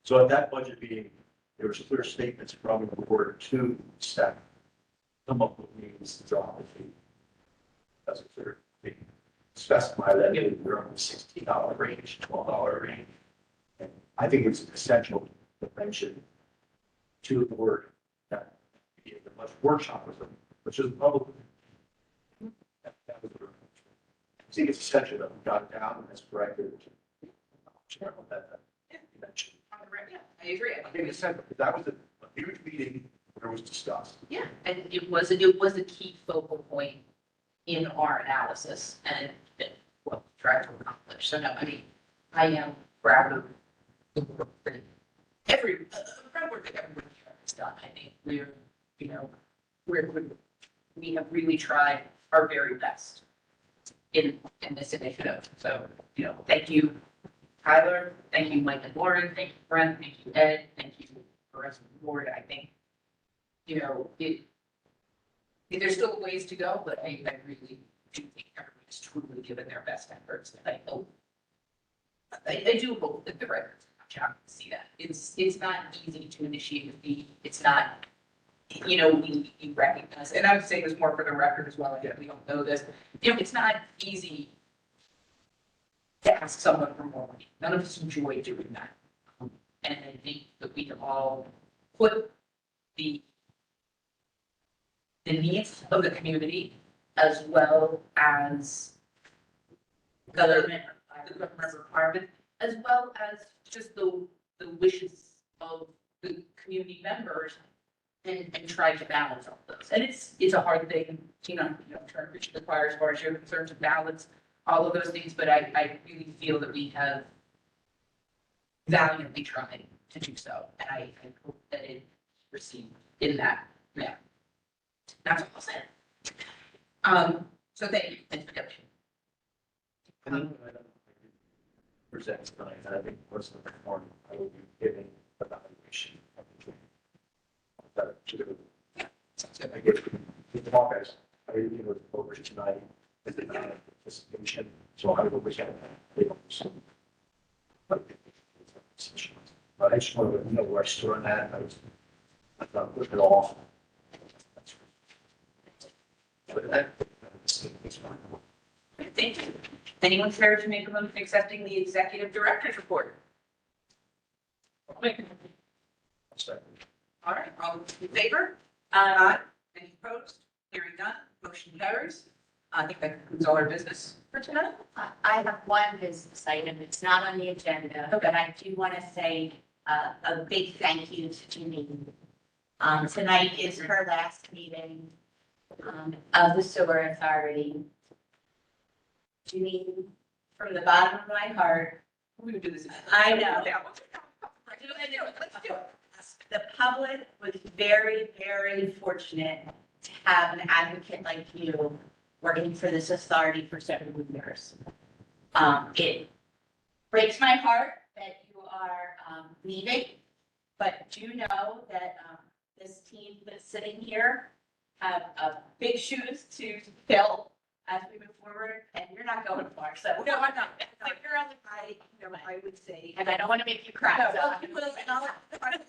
So at that budget meeting, there was clear statements from the board to staff. Come up with means to drop the fee. That's a clear thing. Specify that we're on the $16 range, $12 range. And I think it's essential to mention to the board that the much workshop with them, which is public. That was the- I think it's essential that we got it down and it's corrected. That you mentioned. Yeah, I agree. I think it's essential, because that was a huge meeting where it was discussed. Yeah, and it was a key focal point in our analysis and what we tried to accomplish. So no, I mean, I am proud of the work that proud work that everybody here has done. I think we have really tried our very best in this initiative. So, thank you, Tyler, thank you, Mike and Lauren, thank you, Brent, thank you, Ed, thank you, the rest of the board. I think, there's still ways to go, but I really do think everybody's truly given their best efforts. And I do hope that the records come out and see that. It's not easy to initiate a fee. It's not, we recognize, and I would say this more for the record as well, we don't know this. It's not easy to ask someone for more money. None of us enjoy doing that. And I think that we can all put the needs of the community as well as the government requirement, as well as just the wishes of the community members and try to balance all those. And it's a hard thing, trying to reach the choir as far as you're concerned to balance all of those things, but I really feel that we have valiantly tried to do so. And I hope that it received in that manner. That's all I'll say. So thank you. Thanks for coming. Present tonight, and I think personal reform, I will be giving evaluation of the training. That to do. I get the talk as I over tonight with the participation, so I will present that. But I just wanted to know where I stood on that. I thought push it off. But that's fine. Thank you. Anyone care to make a motion accepting the executive director's report? All right, all in favor? Aye. Any opposed? Hearing none, motion carries. I think that concludes all our business for tonight. I have one business item. It's not on the agenda, but I do want to say a big thank you to Janine. Tonight is her last meeting of the sewer authority. Janine, from the bottom of my heart, We would do this. I know. Let's do it. The public was very, very fortunate to have an advocate like you working for this authority for several years. It breaks my heart that you are leaving, but do know that this team that's sitting here have big shoes to fill as we move forward, and you're not going far, so. No, I'm not. Like, you're on the, I would say. And I don't want to make you cry. No, so- well, you will, and I was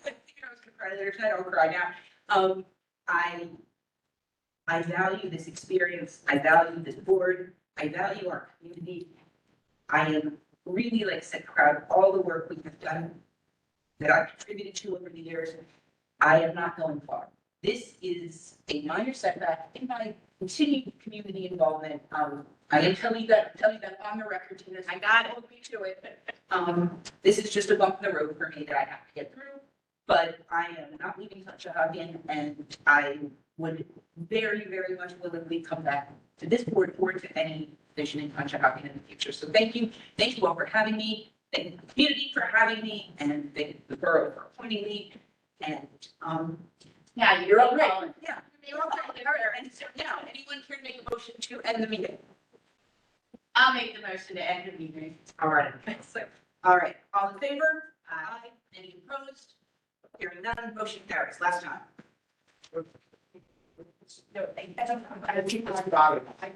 gonna cry later tonight, I'll cry now. I value this experience, I value this board, I value our community. I am really, like I said, proud of all the work we have done, that I've contributed to over the years. I am not going far. This is a minor setback in my continued community involvement. I am telling that on the record, Tina. I got it. Hold me to it. This is just a bump in the road for me that I have to get through. but I am not leaving Conshohocken, and I would very, very much willingly come back to this board or to any position in Conshohocken in the future. So thank you all for having me, thank the community for having me, and thank the borough for appointing me, and, Yeah, you're all right. calling. Yeah. You're all calling. All right, and so now, anyone can make a motion to end the meeting? I'll make the motion to end the meeting. All right, so, all right, all in favor? Aye. Any opposed? Hearing none, motion carries. Last time. No, I don't, I